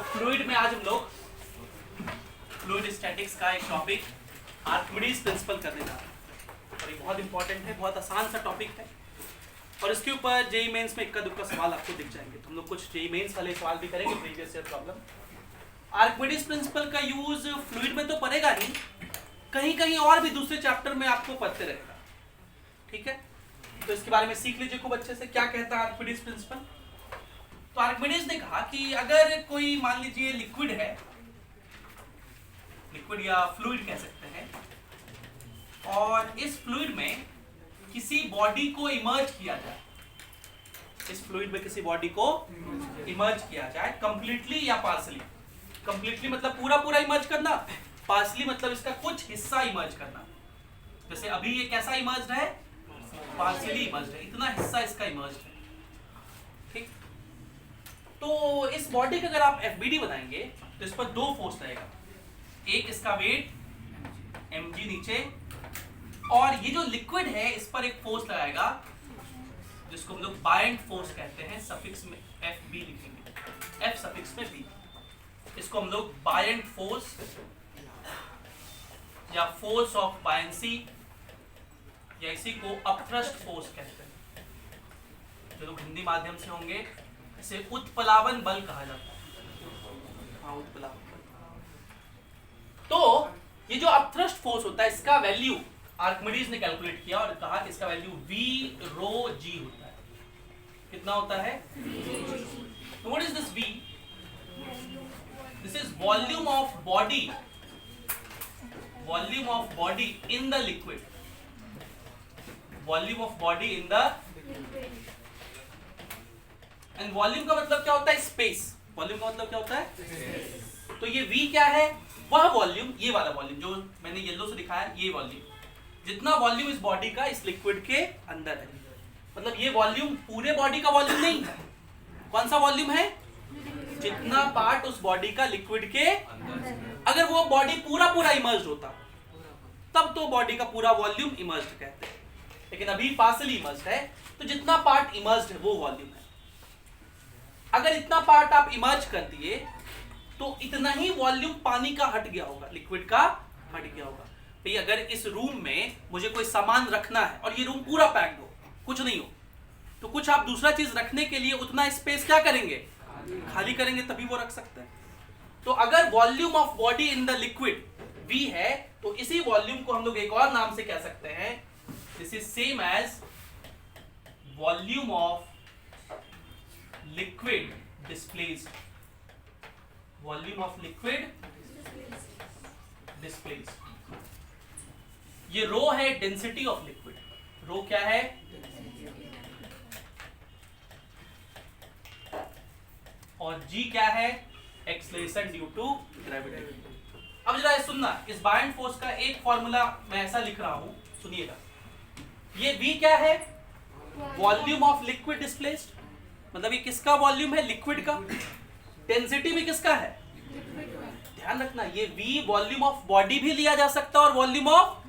Fluid में आज हम लोग फ्लूइड स्टैटिक्स का एक टॉपिक आर्किमिडीज प्रिंसिपल करने जा रहे हैं और ये बहुत इंपॉर्टेंट है, बहुत आसान सा टॉपिक है और इसके ऊपर जेईई मेंस में इक्का दुक्का सवाल आपको दिख जाएंगे। तो हम लोग कुछ जेईई मेंस वाले सवाल भी करेंगे previous year problem. Archimedes principal का यूज फ्लूइड में तो पड़ेगा नहीं, कहीं कहीं और भी दूसरे चैप्टर में आपको पढ़ते रहेगा, ठीक है। तो इसके बारे में सीख लीजिए खूब अच्छे से, क्या कहता है आर्किमिडीज प्रिंसिपल। तो आर्किमिडीज ने कहा कि अगर कोई मान लीजिए लिक्विड है, लिक्विड या फ्लूइड कह सकते हैं, और इस फ्लूइड में किसी बॉडी को इमर्ज किया जाए, इस फ्लूइड में किसी बॉडी को इमर्ज किया जाए कंप्लीटली या पार्सली। कंप्लीटली मतलब पूरा पूरा इमर्ज करना, पार्सली मतलब इसका कुछ हिस्सा इमर्ज करना। जैसे अभी ये कैसा इमर्ज है, पार्सली इमर्ज है, इतना हिस्सा इसका इमर्ज है, ठीक। तो इस बॉडी का अगर आप एफबीडी बनाएंगे तो इस पर दो फोर्स लगेगा, एक इसका वेट mg नीचे, और ये जो लिक्विड है इस पर एक फोर्स लगाएगा जिसको हम लोग बायंड फोर्स कहते हैं, सफिक्स में FB लिखेंगे, F सफिक्स में B। इसको हम लोग बायंड फोर्स या फोर्स ऑफ बायंसी या इसी को अपथ्रस्ट फोर्स कहते हैं। जो लोग हिंदी माध्यम से होंगे इसे उत्प्लावन बल कहा जाता है। हाँ, उत्प्लावन बल। तो ये जो अपथ्रस्ट फोर्स होता है इसका वैल्यू आर्किमिडीज ने कैलकुलेट किया और कहा कि इसका वैल्यू V rho G होता है। कितना होता है? What is this V? This is volume of body, volume of body in the liquid, volume of body in the, and volume का मतलब क्या होता है? स्पेस। वॉल्यूम का मतलब क्या होता है? तो ये V क्या है? वह वॉल्यूम, ये वाला वॉल्यूम जो मैंने येलो से दिखाया, ये वॉल्यूम, जितना वॉल्यूम इस बॉडी का इस लिक्विड के अंदर है। मतलब ये वॉल्यूम पूरे बॉडी का वॉल्यूम नहीं है। कौन सा वॉल्यूम है? जितना पार्ट उस बॉडी का लिक्विड के अंदर। अगर वो बॉडी पूरा पूरा इमर्ज्ड होता तब तो बॉडी का पूरा वॉल्यूम इमर्ज्ड कहते हैं, लेकिन अभी पार्शियली इमर्ज्ड है, तो जितना पार्ट इमर्ज्ड है वो वॉल्यूम है। अगर इतना पार्ट आप इमर्ज कर दिए तो इतना ही वॉल्यूम पानी का हट गया होगा, लिक्विड का हट गया होगा। भाई अगर इस रूम में मुझे कोई सामान रखना है और ये रूम पूरा पैक्ड हो, कुछ नहीं हो, तो कुछ आप दूसरा चीज रखने के लिए उतना स्पेस क्या करेंगे? खाली करेंगे, तभी वो रख सकते हैं। तो अगर volume of body in the liquid V है तो इसी वॉल्यूम को हम लोग एक और नाम से कह सकते हैं, this is same as volume of liquid displaced, volume of liquid displaced. ये रो है डेंसिटी ऑफ लिक्विड, रो क्या है? और G क्या है? Acceleration due to gravity. अब जरा सुनना, इस बायंड फोर्स का एक फॉर्मूला मैं ऐसा लिख रहा हूं, सुनिएगा। ये V क्या है? वॉल्यूम ऑफ लिक्विड डिस्प्लेस्ड, मतलब ये किसका वॉल्यूम है? लिक्विड का। डेंसिटी भी किसका है? ध्यान रखना, ये V वॉल्यूम ऑफ बॉडी भी लिया जा सकता है और वॉल्यूम ऑफ,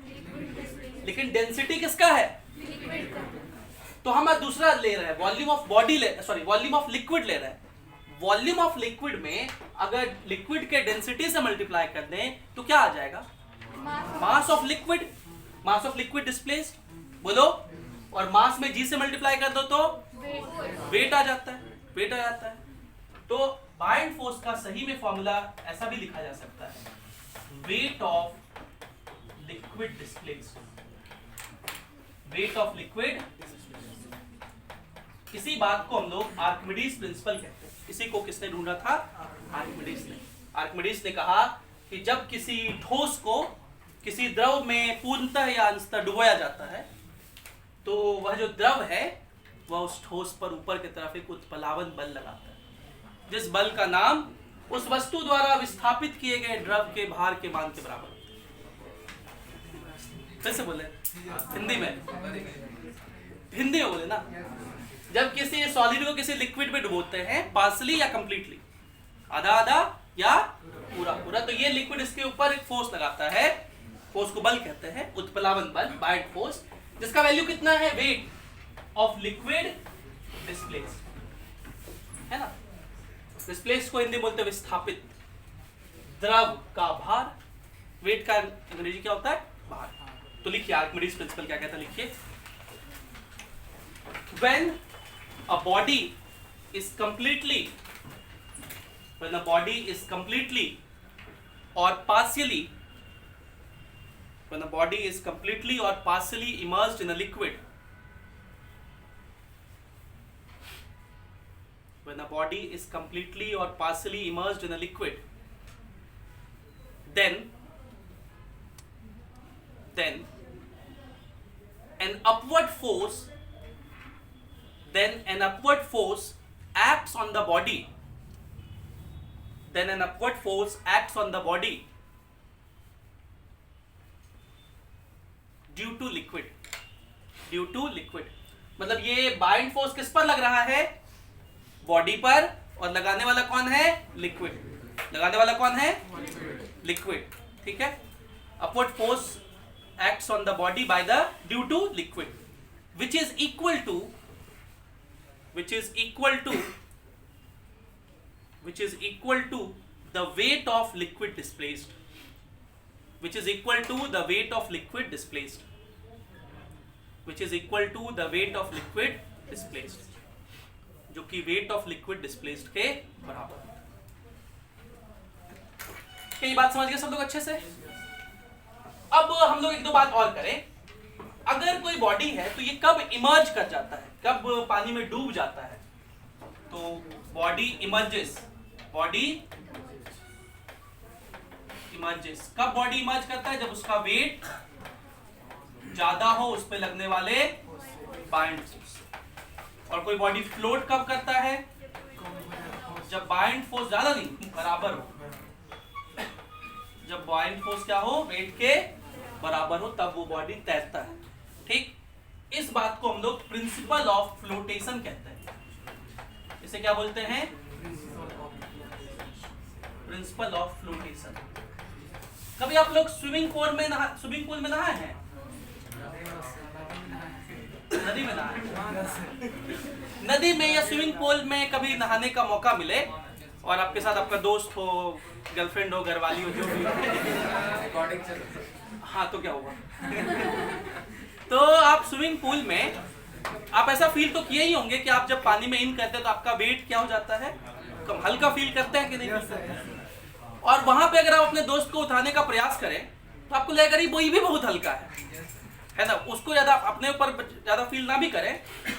लेकिन डेंसिटी किसका है? तो हम दूसरा ले रहे हैं, volume of body sorry volume of liquid ले रहे हैं। वॉल्यूम ऑफ लिक्विड में अगर लिक्विड के डेंसिटी से मल्टीप्लाई कर दें तो क्या आ जाएगा? Mass of liquid, mass of liquid displaced, बोलो। और मास में G से मल्टीप्लाई कर दो तो वेट आ जाता है, वेट आ जाता है। तो बायंड फोर्स का सही में फॉर्मूला ऐसा भी लिखा जा सकता है, weight of liquid displaced, weight of liquid. इसी बात को हम लोग आर्किमिडीज प्रिंसिपल कहते हैं। इसी को किसने ढूंढा था? आर्किमिडीज ने। आर्किमिडीज ने कहा कि जब किसी ठोस को किसी द्रव में पूर्णतः या अंशतः डुबोया जाता है तो वह जो द्रव है वह उस ठोस पर ऊपर की तरफ एक उत्प्लावन बल लगाता है, जिस बल का नाम उस वस्तु द्वारा विस्थापित किए गए द्रव के भार के मान के बराबर। कैसे बोले हिंदी में? हिंदी में बोले ना। जब किसी सॉलिड को किसी लिक्विड में डुबोते हैं, पार्सली या कंप्लीटली, आधा आधा या पूरा पूरा, तो ये लिक्विड इसके ऊपर एक फोर्स लगाता है, फोर्स को बल कहते हैं, उत्प्लावन बल, बायंड फोर्स, जिसका वैल्यू कितना है? वेट ऑफ लिक्विड डिस्प्लेस्ड, है ना। डिस्प्लेस्ड को हिंदी बोलते हैं विस्थापित। द्रव का भार, वेट का अंग्रेजी क्या होता है? भार। तो लिखिए आर्किमिडीज प्रिंसिपल क्या कहता है, लिखिए। When a body is completely or partially immersed in a liquid, then an upward force acts on the body due to liquid। मतलब ये बाइंड फोर्स किस पर लग रहा है? बॉडी पर। और लगाने वाला कौन है? लिक्विड। लगाने वाला कौन है? लिक्विड। ठीक है। Upward force acts on the body due to liquid, which is equal to the weight of liquid displaced, जो कि weight of liquid displaced के बराबर। क्या ये बात समझ गए सब लोग अच्छे से? अब हम लोग एक दो बात और करें। अगर कोई बॉडी है तो ये कब इमर्ज कर जाता है, कब पानी में डूब जाता है? तो बॉडी इमर्जेस। कब बॉडी इमर्ज करता है? जब उसका वेट ज्यादा हो उस पे लगने वाले बाइंड फोर्स। और कोई बॉडी फ्लोट कब करता है? जब बाइंड फोर्स ज्यादा नहीं, बराबर हो। जब बाइंड फोर्स क्या हो? वेट के बराबर हो, तब वो बॉडी तैरता है। ठीक। इस बात को हम लोग प्रिंसिपल ऑफ फ्लोटेशन कहते हैं। इसे क्या बोलते हैं? Principle of flotation. कभी आप लोग स्विमिंग पूल में नहाए हैं? नदी में नहाए? नदी में या स्विमिंग पूल में कभी नहाने का मौका मिले और आपके साथ आपका दोस्त हो, गर्लफ्रेंड हो, घरवाली हो, जो भी हो, हाँ, तो क्या होगा? तो आप स्विमिंग पूल में आप ऐसा फील तो किए ही होंगे कि आप जब पानी में इन करते हैं तो आपका वेट क्या हो जाता है? कम। हल्का फील करते हैं कि नहीं? और वहां पे अगर आप अपने दोस्त को उठाने का प्रयास करें तो आपको लगेगा वो भी बहुत हल्का है ना? उसको ज्यादा अपने ऊपर ज्यादा फील ना भी करें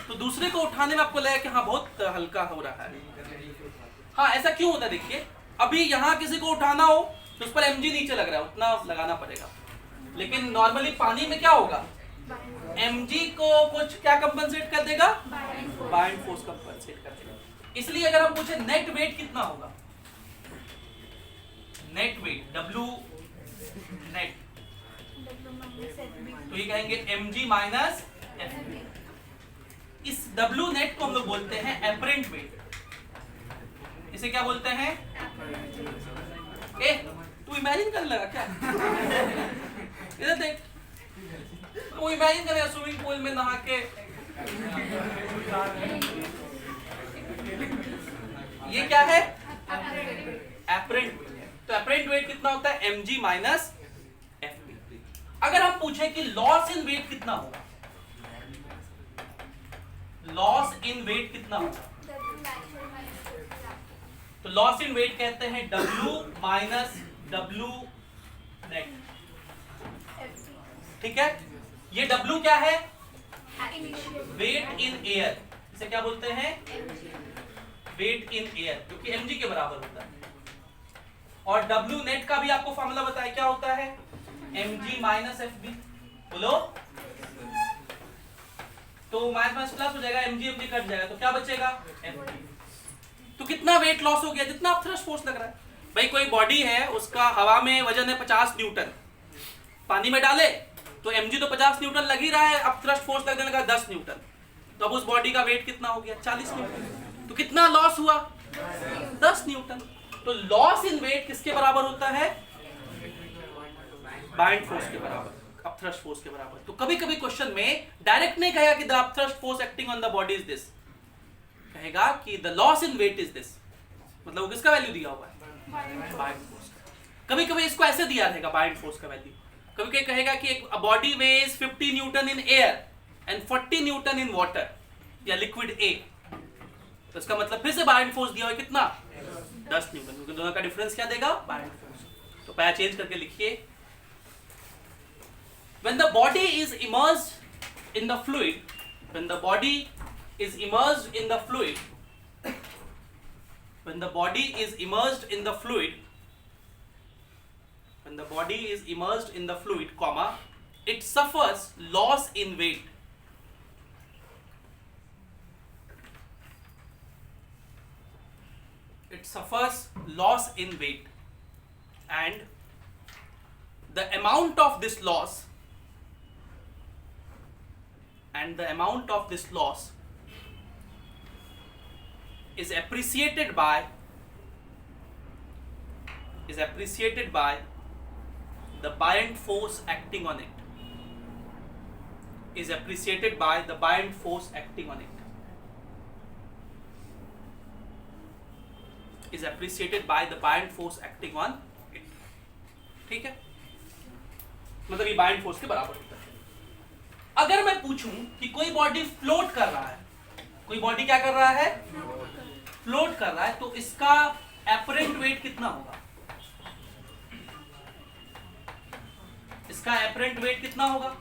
तो दूसरे को उठाने में आपको लगेगा कि हाँ बहुत हल्का हो रहा है। हाँ, ऐसा क्यों होता है? देखिए, अभी यहाँ किसी को उठाना हो तो उस पर mg नीचे लग रहा है, उतना लगाना पड़ेगा। लेकिन नॉर्मली पानी में क्या होगा? mg को कुछ क्या कंपनसेट कर देगा? बाइंड फोर्स कंपनसेट कर देगा। इसलिए अगर हम पूछे नेट वेट कितना होगा, नेट वेट W नेट, तो ये कहेंगे mg माइनस fb। इस W नेट को हम लोग बोलते हैं एपरेंट वेट। इसे क्या बोलते हैं? तू इमेजिन करने लगा क्या? इधर देख, वो इमेजिन करेगा स्विमिंग पूल में नहा के। ये क्या है? Apparent wait. तो एपरेंट वेट कितना होता है? mg minus fb। अगर हम पूछे कि लॉस इन वेट कितना होगा, लॉस इन वेट कितना होगा, तो लॉस इन वेट कहते हैं W माइनस W नेट। ठीक है। ये W क्या है? Weight in air. इसे क्या बोलते हैं? वेट इन एयर, जो कि mg के बराबर होता है। और W नेट का भी आपको फॉर्मूला बताया, क्या होता है? mg minus fb। बोलो। तो माइनस प्लस हो जाएगा, mg कट जाएगा, तो क्या बचेगा? fb। तो कितना वेट लॉस हो गया? जितना आप थ्रस्ट फोर्स लग रहा है। भाई कोई बॉडी है, उसका हवा में वजन है 50 न्यूटन, पानी में डाले तो mg तो 50 न्यूटन लग ही रहा है, अब थ्रस्ट फोर्स लगने लगा 10 न्यूटन, तो अब उस बॉडी का वेट कितना हो गया? 40 न्यूटन। तो कितना लॉस हुआ? 10 न्यूटन। तो लॉस इन वेट किसके बराबर होता है? बाइंड फोर्स के बराबर, अब थ्रस्ट फोर्स के बराबर। तो कभी कभी क्वेश्चन में डायरेक्ट नहीं कहेगा कि the thrust force acting on the body is this, कहेगा कि the loss in weight is this. मतलब वो किसका वैल्यू दिया हुआ है, बायंट फोर्स का। कभी कभी इसको ऐसे दिया रहेगा बायंट फोर्स का वैल्यू, कभी कभी कहेगा कि एक body weighs 50 newton in air and 40 newton in water या लिक्विड ए, तो इसका मतलब फिर से बायंट फोर्स दिया हुआ है कितना, 10 न्यूटन, क्योंकि दोनों का डिफरेंस क्या देगा, बायंट फोर्स। तो पैरा चेंज करके लिखिए, when the body is immersed in the fluid, when the body is immersed in the fluid, when the body is immersed in the fluid, when the body is immersed in the fluid, comma, it suffers loss in weight. It suffers loss in weight, and the amount of this loss, is appreciated by the buoyant force acting on it. Is appreciated by the buoyant force acting on it. Is appreciated by the buoyant force acting on it. ठीक है, मतलब ये buoyant force के बराबर होता है। अगर मैं पूछूं कि कोई बॉडी फ्लोट कर रहा है, कोई बॉडी क्या कर रहा है, फ्लोट कर रहा है, तो इसका एपरेंट वेट कितना होगा, इसका एपरेंट वेट कितना होगा,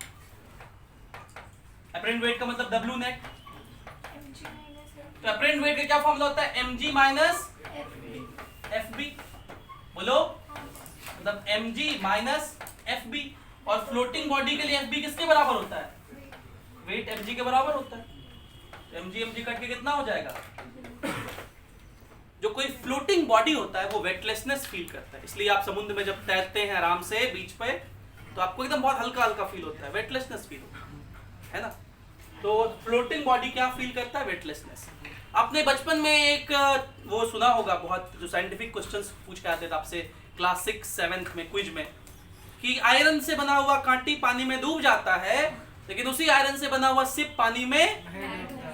एपरेंट वेट का मतलब डब्ल्यू नेट, तो एपरेंट वेट का क्या फॉर्मूला होता है, mg माइनस fb, बोलो, मतलब mg माइनस fb, और फ्लोटिंग बॉडी के लिए fb किसके बराबर होता है, वेट mg के बराबर होता है, तो mg कट के कितना हो जाएगा, जो कोई फ्लोटिंग बॉडी होता है वो वेटलेसनेस फील करता है, इसलिए आप समुद्र में जब तैरते हैं आराम से बीच पे, तो आपको एकदम बहुत हल्का हल्का फील होता है, वेटलेसनेस फील होता है ना। तो फ्लोटिंग बॉडी क्या फील करता है, वेटलेसनेस। आपने बचपन में एक वो सुना होगा, बहुत जो साइंटिफिक क्वेश्चंस पूछ के आते थे आपसे क्लास 6-7 में क्विज में, कि आयरन से बना हुआ कांटी पानी में डूब जाता है, लेकिन उसी आयरन से बना हुआ सिप पानी में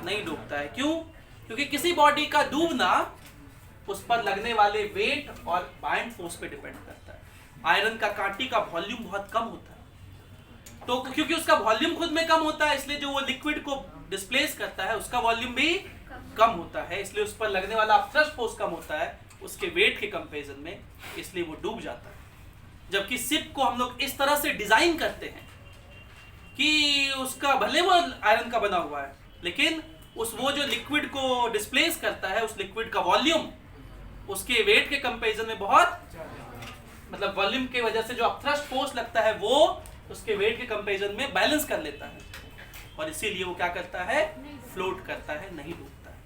नहीं डूबता है। क्यों? क्योंकि किसी बॉडी का डूबना उस पर लगने वाले वेट और बायंट फोर्स पे डिपेंड करता है। आयरन का कांटी का वॉल्यूम बहुत कम होता है, तो क्योंकि उसका वॉल्यूम खुद में कम होता है, इसलिए जो वो लिक्विड को डिस्प्लेस करता है उसका वॉल्यूम भी कम होता है, इसलिए उस पर लगने वाला थ्रस्ट फोर्स कम होता है उसके वेट के कंपैरिजन में, इसलिए वो डूब जाता है। जबकि सिप को हम लोग इस तरह से डिजाइन करते हैं कि उसका भले वो आयरन का बना हुआ है, लेकिन वो जो लिक्विड को डिस्प्लेस करता है, उस लिक्विड का वॉल्यूम उसके वेट के कंपैरिजन में बहुत, मतलब वॉल्यूम की वजह से जो अपथ्रस्ट फोर्स लगता है वो उसके वेट के कंपैरिजन में बैलेंस कर लेता है, और इसीलिए वो क्या करता है, फ्लोट करता है, नहीं डूबता है।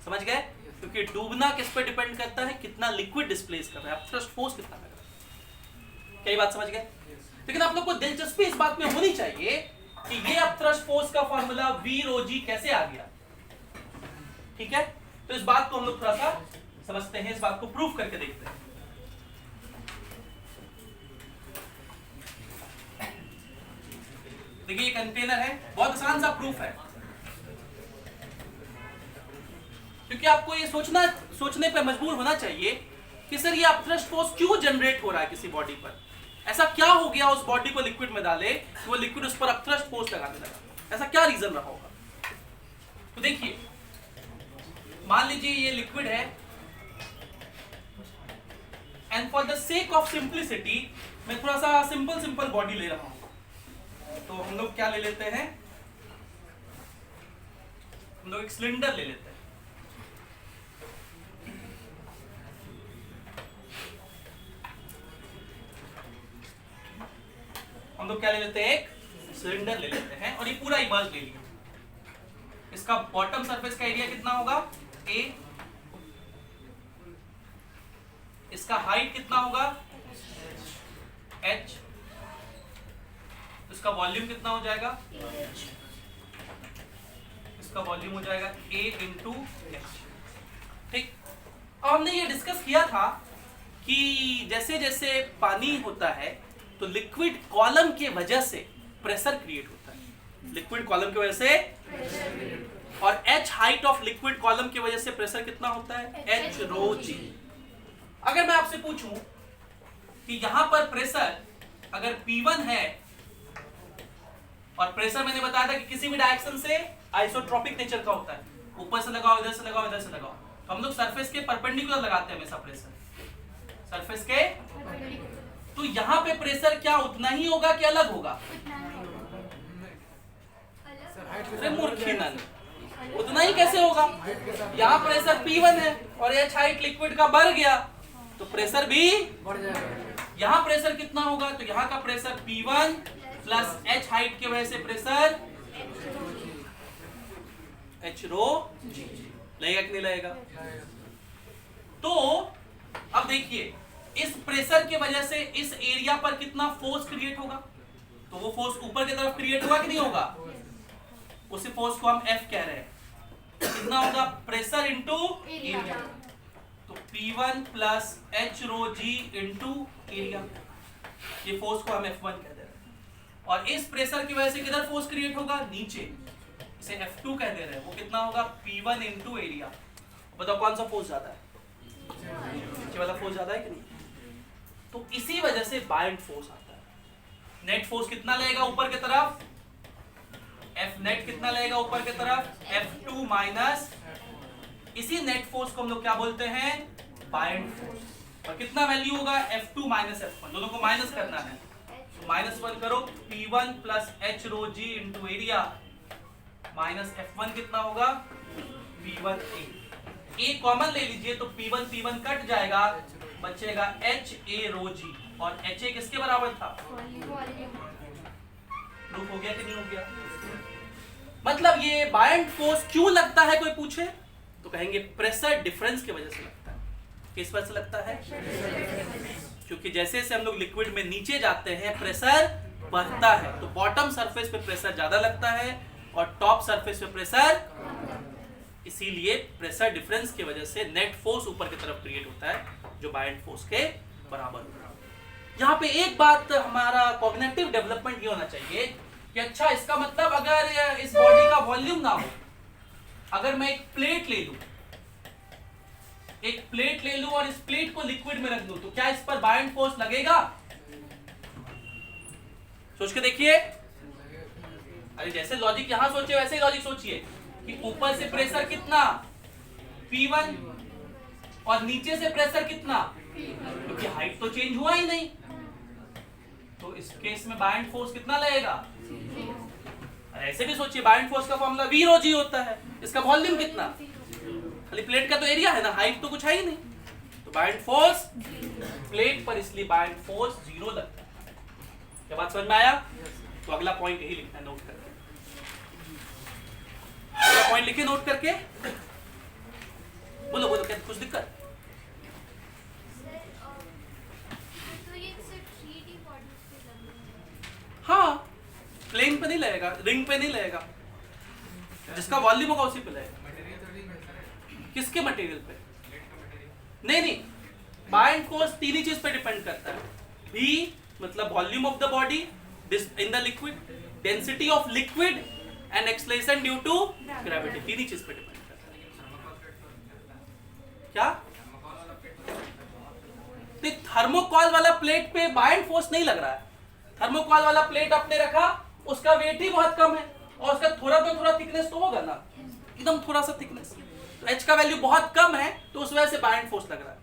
समझ गए? क्योंकि डूबना किस पे डिपेंड करता है, कितना लिक्विड डिस्प्लेस कर रहा है, अपथ्रस्ट फोर्स कितना लग रहा है। क्या ये बात समझ गए? लेकिन आप लोग को दिलचस्पी इस बात में होनी चाहिए कि ये अपथ्रस्ट फोर्स का फॉर्मूला V rho G कैसे आ गया। ठीक है, तो इस बात को हम लोग थोड़ा सा समझते हैं, इस बात को प्रूफ करके देखते हैं। देखिए ये कंटेनर है, बहुत आसान सा प्रूफ है, क्योंकि आपको ये सोचने पे मजबूर होना चाहिए कि सर ये अपथ्रस्ट फोर्स क्यों जनरेट हो रहा है किसी बॉडी पर, ऐसा क्या हो गया उस बॉडी को लिक्विड में डाले कि वो लिक्विड उस पर अपथ्रस्ट फोर्स लगाने लगा, ऐसा क्या रीजन रहा होगा। तो देखिए, मान लीजिए ये लिक्विड है, and for the sake of simplicity मैं थोड़ा सा सिंपल बॉडी ले रहा हूं, तो हम लोग क्या ले लेते हैं, हम लोग एक सिलेंडर ले लेते हैं। हम लोग क्या ले लेते हैं, एक सिलेंडर ले लेते हैं, और ये पूरा इमर्ज ले लिया। इसका बॉटम सरफेस का एरिया कितना होगा, A, इसका हाइट कितना होगा, H, इसका वॉल्यूम कितना हो जाएगा, इसका वॉल्यूम हो जाएगा A इंटू H। ठीक, अब हमने ये डिस्कस किया था कि जैसे जैसे पानी होता है तो लिक्विड कॉलम के वजह से प्रेशर क्रिएट होता है, लिक्विड कॉलम की वजह से, और H height of liquid column की वजह से प्रेशर कितना होता है, H rho G। अगर मैं आपसे पूछूं कि यहां पर प्रेशर अगर P1 है और प्रेशर मैंने बताया था कि किसी भी डायरेक्शन से आइसोट्रोपिक नेचर का होता है, ऊपर से लगाओ, इधर से लगाओ, इधर से लगाओ, तो हम लोग सरफेस के परपेंडिकुलर लगाते हैं हमेशा प्रेशर, सरफेस के। तो यहां पे प्रेशर क्या उतना ही होगा कि अलग होगा? अरे मूर्खी नन, उतना ही कैसे होगा? यहाँ प्रेशर P1 है और H हाइट लिक्विड का बढ़ गया तो प्रेशर भी बढ़ जाएगा। यहाँ प्रेशर कितना होगा? तो यहाँ का pressure P1 plus H height की वजह से प्रेशर H रो लगेगा कि नहीं लगेगा? तो अब देखिए इस प्रेशर की वजह से इस एरिया पर कितना फोर्स क्रिएट होगा? तो वो फोर्स ऊपर की तरफ क्रिएट होगा कि नहीं होगा? उसी फोर्स को हम F कह रहे हैं। कितना होगा? Pressure into area. तो P1 प्लस H रो G इंटू एरिया, ये फोर्स को हम F1 कह दे रहे हैं। और इस प्रेशर की वजह से किधर फोर्स क्रिएट होगा? नीचे, इसे F2 कह दे रहे हैं। वो कितना होगा? P1 into area. बताओ कौन सा फोर्स ज्यादा है? नीचे वाला फोर्स ज्यादा है कि नहीं? तो इसी वजह से बाइंड फोर्स आता है। नेट फोर्स कितना लगेगा ऊपर की तरफ? F नेट कितना लगेगा ऊपर की तरफ? F2 माइनस, इसी नेट फोर्स को हम लोग क्या बोलते हैं? Bind force. और कितना वैल्यू होगा? F2 माइनस F1, दोनों को माइनस करना है। तो -1 करो, P1 प्लस H रो G into area minus F1 कितना होगा? P1A। A कॉमन ले लीजिए तो P1 कट जाएगा, बचेगा HA रो G। और HA किसके बराबर था? प्रूफ हो गया कि नहीं हो गया? मतलब ये बाइंड फोर्स क्यों लगता है, कोई पूछे तो कहेंगे प्रेशर डिफरेंस की वजह से लगता है। किस वजह से लगता है? क्योंकि जैसे जैसे हम लोग लिक्विड में नीचे जाते हैं प्रेशर बढ़ता है, तो बॉटम सरफेस पे प्रेशर ज्यादा लगता है और टॉप सरफेस पे प्रेशर, इसीलिए प्रेशर डिफरेंस की वजह से नेट फोर्स ऊपर की तरफ क्रिएट होता है जो बाइंड फोर्स के बराबर होगा। यहाँ पे एक बात हमारा कॉग्निटिव डेवलपमेंट ये होना चाहिए कि अच्छा इसका मतलब अगर इस बॉडी का वॉल्यूम ना हो, अगर मैं एक प्लेट ले लूं और इस प्लेट को लिक्विड में रख दूं तो क्या इस पर बाइंड फोर्स लगेगा? सोच के देखिए। अरे जैसे लॉजिक यहां सोचे वैसे ही लॉजिक सोचिए कि ऊपर से प्रेशर कितना? P1 और नीचे से प्रेशर कितना? क्योंकि हाइट तो चेंज हुआ ही नहीं, तो इस केस में बाइंड फोर्स कितना लगेगा? ऐसे भी सोचिए, बाइंड फोर्स का फॉर्मूला V रो G होता है। इसका वॉल्यूम कितना? खाली प्लेट का तो एरिया है ना, हाइट तो कुछ है ही नहीं। तो बाइंड फोर्स प्लेट पर, इसलिए बाइंड फोर्स 0 लगता है। क्या बात समझ में आया? तो अगला पॉइंट यही लिखना है, नोट करके। अगला पॉइंट लिखिए नोट करके। बोलो बोलो, क्या कुछ दिक्कत? हाँ, प्लेन पे नहीं लगेगा, रिंग पे नहीं लगेगा, जिसका वॉल्यूम होगा उसी पे लगेगा। किसके मटेरियल पे? नहीं, बाइंड फोर्स तीन ही चीज पे डिपेंड करता है। V मतलब volume of the body in the liquid, density of liquid and acceleration due to gravity, तीन ही चीज पे डिपेंड करता है। क्या? थर्मोकॉल वाला प्लेट पे बाइंड फोर्स नहीं लग रहा है। थर्मोकॉल वाला प्लेट आपने रखा, उसका वेट ही बहुत कम है और उसका थोड़ा थिकनेस तो होगा ना, एकदम थोड़ा सा थिकनेस। तो H का वैल्यू बहुत कम है तो उस वजह से बाइंड फोर्स लग रहा है।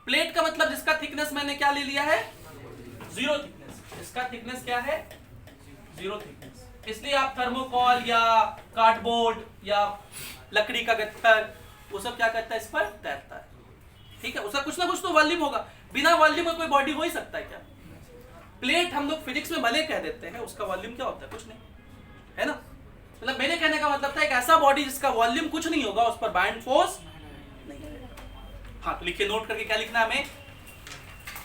प्लेट का मतलब जिसका थिकनेस मैंने क्या ले लिया है? 0 थिकनेस। इसका थिकनेस क्या है? 0 थिकनेस। इसलिए आप थर्मोकॉल या कार्डबोर्ड या लकड़ी का गट्ठर, वो सब क्या करता है? इस पर तैरता है। ठीक है, उसका कुछ ना कुछ तो वॉल्यूम होगा। बिना वॉल्यूम में कोई बॉडी हो ही सकता है क्या? प्लेट हम लोग फिजिक्स में भले कह देते हैं, उसका वॉल्यूम क्या होता है? कुछ नहीं, है ना? मतलब मेरे कहने का मतलब था एक ऐसा बॉडी जिसका वॉल्यूम कुछ नहीं होगा, उस पर बाइंड फोर्स नहीं है। हाँ, तो लिखिए, नोट करके क्या लिखना है हमें?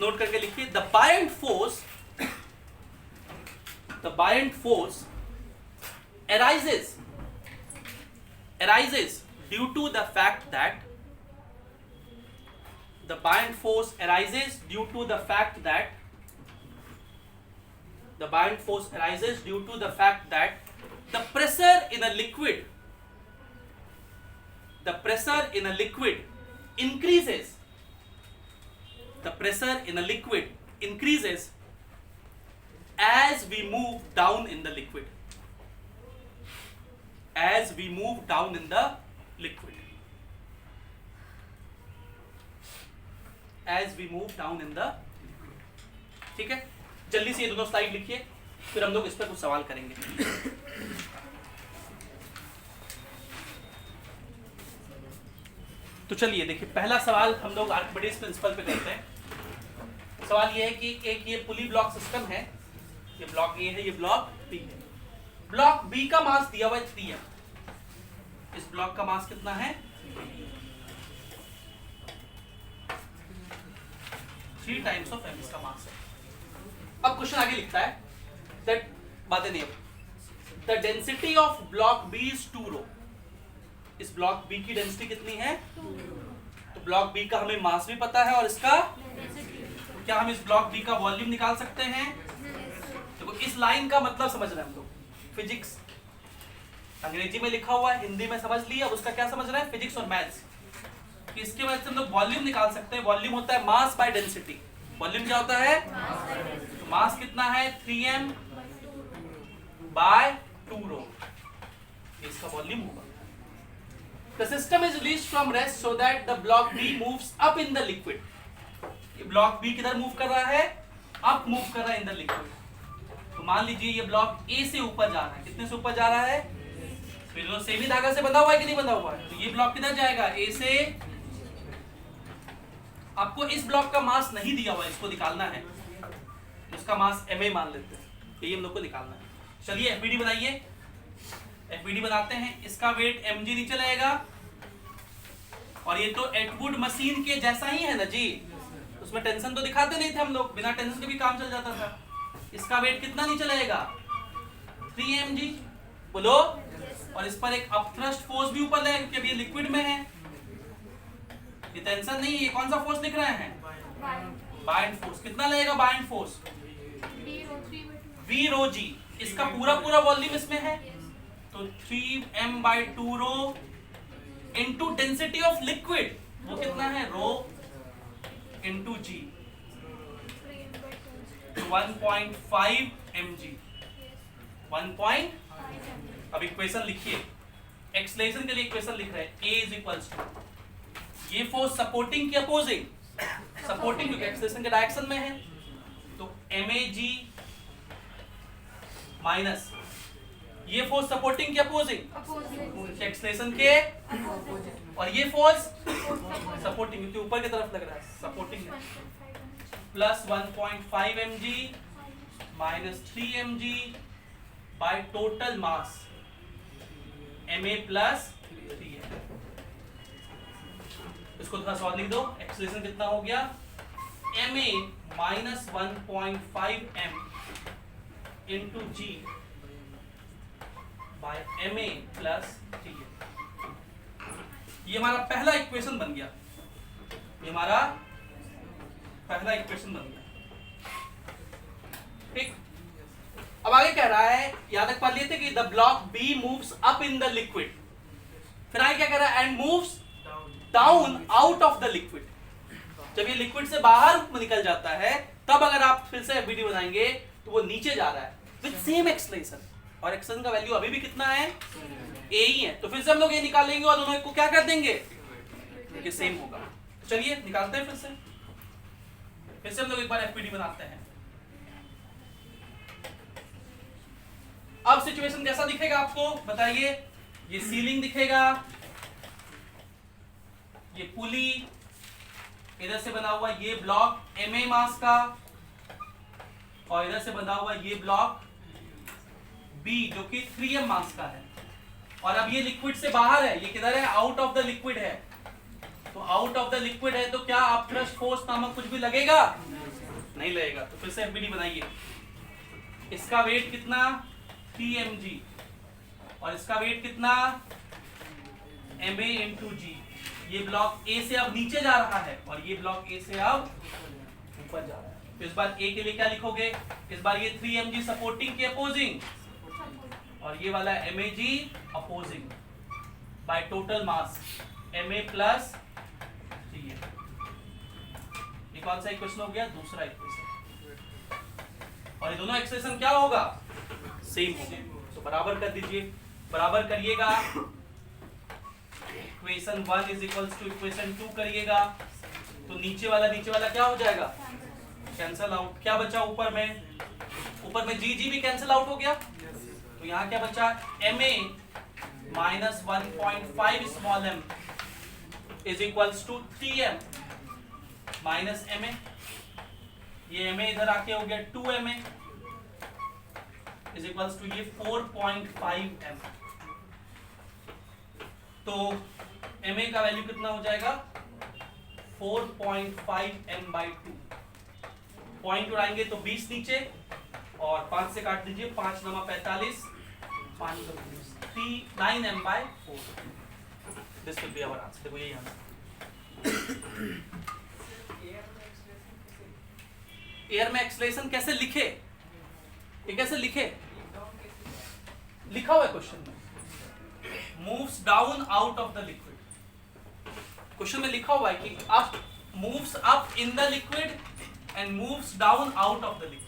नोट करके लिखिए, the bind force arises due to the fact that the bind force arises due to the fact that the pressure in a liquid increases pressure in a liquid increases as we move down in the liquid. As we move down in the liquid. As we move down in the liquid. ठीक है, जल्दी से ये दोनों slide लिखिए, फिर हम लोग इस पर कुछ सवाल करेंगे। तो चलिए देखिए, पहला सवाल हम लोग आर्किमिडीज प्रिंसिपल पे करते हैं। सवाल ये है कि एक ये पुली ब्लॉक सिस्टम है, ये ब्लॉक ए है, ये ब्लॉक बी है। ब्लॉक बी का मास दिया हुआ है 3m। इस ब्लॉक का मास कितना है? 3 टाइम्स ऑफ m इसका मास है। अब क्वेश्चन आगे लिखता है दैट बातें नहीं, अब the density of block B is 2 rho. इस ब्लॉक बी की डेंसिटी कितनी है? तो ब्लॉक बी का हमें मास भी पता है और इसका क्या हम इस ब्लॉक बी का वॉल्यूम निकाल सकते हैं? देखो इस लाइन का मतलब समझ रहे हैं हम लोग, फिजिक्स अंग्रेजी में लिखा हुआ है, हिंदी में समझ लिया, अब उसका क्या समझ रहे हैं? फिजिक्स और मैथ्स। इसके वजह से हम लोग वॉल्यूम निकाल सकते हैं। वॉल्यूम होता है मास बाय डेंसिटी। वॉल्यूम क्या होता है? तो मास कितना है? 3m बाय 2 रो, इसका वॉल्यूम होगा। The system is released from rest so that the block B moves up in the liquid. ये ब्लॉक B किधर मूव कर रहा है? अप मूव कर रहा है इन द लिक्विड। तो मान लीजिए ये ब्लॉक A से ऊपर जा रहा है। कितने से ऊपर जा रहा है? फिर वो सेमी धागा से बंधा हुआ है कि नहीं बंधा हुआ है? तो ये ब्लॉक किधर जाएगा? A से। आपको इस ब्लॉक का मास नहीं दिया हुआ है, इसको निकालना है, तो इसका मास Ma मान लेते हैं, तो ये हम लोग को निकालना है। चलिए FBD बनाइए। FBD बनाते हैं। इसका वेट mg नीचे लगेगा और ये तो एटवुड मशीन के जैसा ही है ना जी, उसमें टेंशन तो दिखाते नहीं थे हम लोग, बिना टेंशन के भी काम चल जाता था। इसका वेट कितना नीचे लगेगा? 3 mg, बोलो। और इस पर एक अपथ्रस्ट फोर्स भी ऊपर लगेगा क्योंकि अभी ये लिक्विड में है, ये टेंशन नहीं है। ये कौन सा फोर्स लिख रहे हैं? Bind force. कितना लगेगा बाइंड फोर्स? v रो g। इसका पूरा पूरा वॉल्यूम इसमें है, तो 3m by 2 rho into density of liquid, वो कितना है? Rho into g, 1.5 mg। 1. अब इक्वेशन लिखिए, एक्सलेशन के लिए इक्वेशन लिख रहे हैं। A इज इक्वल्स टू ये फोर्स सपोर्टिंग की अपोजिंग, सपोर्टिंग क्योंकि एक्सलेशन के डायरेक्शन में है, तो mag माइनस ये फोर्स सपोर्टिंग के अपोजिंग, एक्सलेशन के, और ये फोर्स सपोर्टिंग क्योंकि ऊपर की तरफ लग रहा है, सपोर्टिंग है, plus 1.5 mg minus 3 mg by total mass Ma plus 3m। इसको थोड़ा सॉल्व लिख दो। एक्सलेशन कितना हो गया? Ma माइनस 1.5 m इंटू जी बाय Ma प्लस 3m। ये हमारा पहला इक्वेशन बन गया, ये हमारा पहला इक्वेशन बन गया। ठीक, अब आगे कह रहा है, याद रख पा लिए थे कि the block B moves up in the liquid, फिर आगे क्या कह रहा है? And moves down out of the liquid. जब ये लिक्विड से बाहर निकल जाता है तब अगर आप फिर से FBD बनाएंगे तो वो नीचे जा रहा है विद सेम एक्सलेशन, और एक्सलेशन का वैल्यू अभी भी कितना है? A ही है। तो फिर से हम लोग ये निकालेंगे और दोनों को क्या कर देंगे? क्योंकि सेम होगा। तो चलिए निकालते हैं फिर से हम लोग एक बार FBD बनाते हैं। अब सिचुएशन कैसा दिखेगा आपको बताइए? ये सीलिंग दिखेगा, ये पुली, इधर से बना हुआ ये ब्लॉक Ma मास का, और इधर से बना हुआ ये ब्लॉक B जो कि 3m मास का है। और अब ये लिक्विड से बाहर है, ये किधर है? आउट ऑफ द लिक्विड है। तो आउट ऑफ द लिक्विड है तो क्या अपथ्रस्ट फोर्स नामक कुछ भी लगेगा? नहीं लगेगा। तो फिर से FBD बनाइए। इसका वेट कितना? 3 mg, और इसका वेट कितना? Ma इंटू जी। ये ब्लॉक A से अब नीचे जा रहा है और ये ब्लॉक A से अब ऊपर जा रहा है। तो इस बार A के लिए क्या लिखोगे? इस बार ये 3 mg सपोर्टिंग के अपोजिंग, और ये वाला mag opposing by total mass Ma plus 3m। कौन सा इक्वेशन हो गया? दूसरा इक्वेशन। और ये दोनों एक्सप्रेशन क्या होगा? सेम होगा। तो बराबर कर दीजिए, बराबर करिएगा। Equation 1 is equals to equation 2 करिएगा तो नीचे वाला क्या हो जाएगा? Cancel out. क्या बचा ऊपर में? ऊपर में जी भी कैंसल आउट हो गया। तो यहाँ क्या बचा? ma minus 1.5 small m is equals to 3m minus ma। ये ma इधर आके हो गया 2ma इज इक्वल्स टू ये 4.5m। तो ma का वैल्यू कितना हो जाएगा? 4.5m/2। पॉइंट उड़ाएंगे तो 20 नीचे और 5 से काट दीजिए, 5 9 45, 5 9m/4। This will be our answer. देखो यही आंसर। एयर में एक्सेलरेशन कैसे लिखे? ये कैसे लिखे? लिखा हुआ है क्वेश्चन में, moves down out of the liquid. Question में लिखा हुआ है कि up moves up in the liquid and moves down out of the liquid.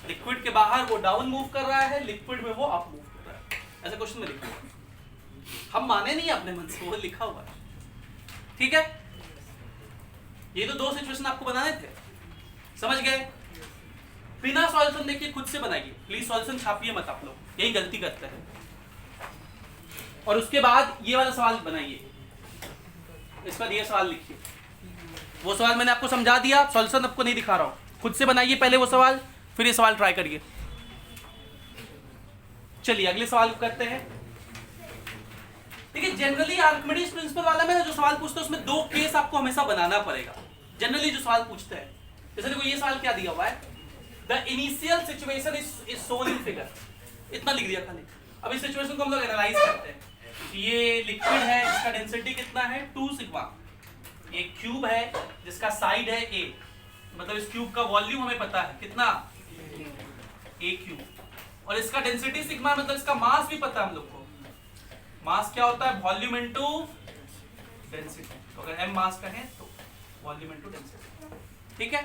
Liquid के बाहर वो डाउन मूव कर रहा है, लिक्विड में वो अप मूव कर रहा है। ऐसा क्वेश्चन में लिखा हुआ है। हम माने नहीं अपने मन से, वो लिखा हुआ है। ठीक है, ये तो दो सिचुएशन आपको बनाने थे, समझ गए? बिना सॉल्यूशन देखिए खुद से बनाइए, प्लीज सॉल्यूशन छापिए मत आप लोग, यही गलती करते हैं। और उसके बाद ये वाला सवाल बनाइए, इस पर ये सवाल लिखिए। वो सवाल मैंने आपको समझा दिया, सॉल्यूशन आपको नहीं दिखा रहा हूं, खुद से बनाइए पहले वो सवाल, फिर ये सवाल ट्राई करिए। चलिए अगले सवाल को करते हैं। देखिए जनरली आर्किमिडीज प्रिंसिपल वाला में जो सवाल पूछते हैं उसमें दो केस आपको हमेशा बनाना पड़ेगा। जनरली जो सवाल पूछते हैं, जैसे देखो ये सवाल क्या दिया हुआ है, the initial situation is shown in figure, इतना लिख दिया खाली। अब इस सिचुएशन को हम लोग एनालाइज करते हैं। ये लिक्विड है जिसका डेंसिटी कितना है 2 सिग्मा, एक क्यूब है जिसका साइड है a, मतलब इस क्यूब का वॉल्यूम हमें पता है कितना a क्यूब, और इसका डेंसिटी सिग्मा मतलब इसका मास भी पता है हम लोग को। मास क्या होता है? Volume into density. तो अगर m मास का है तो वॉल्यूम इनटू डेंसिटी। ठीक है,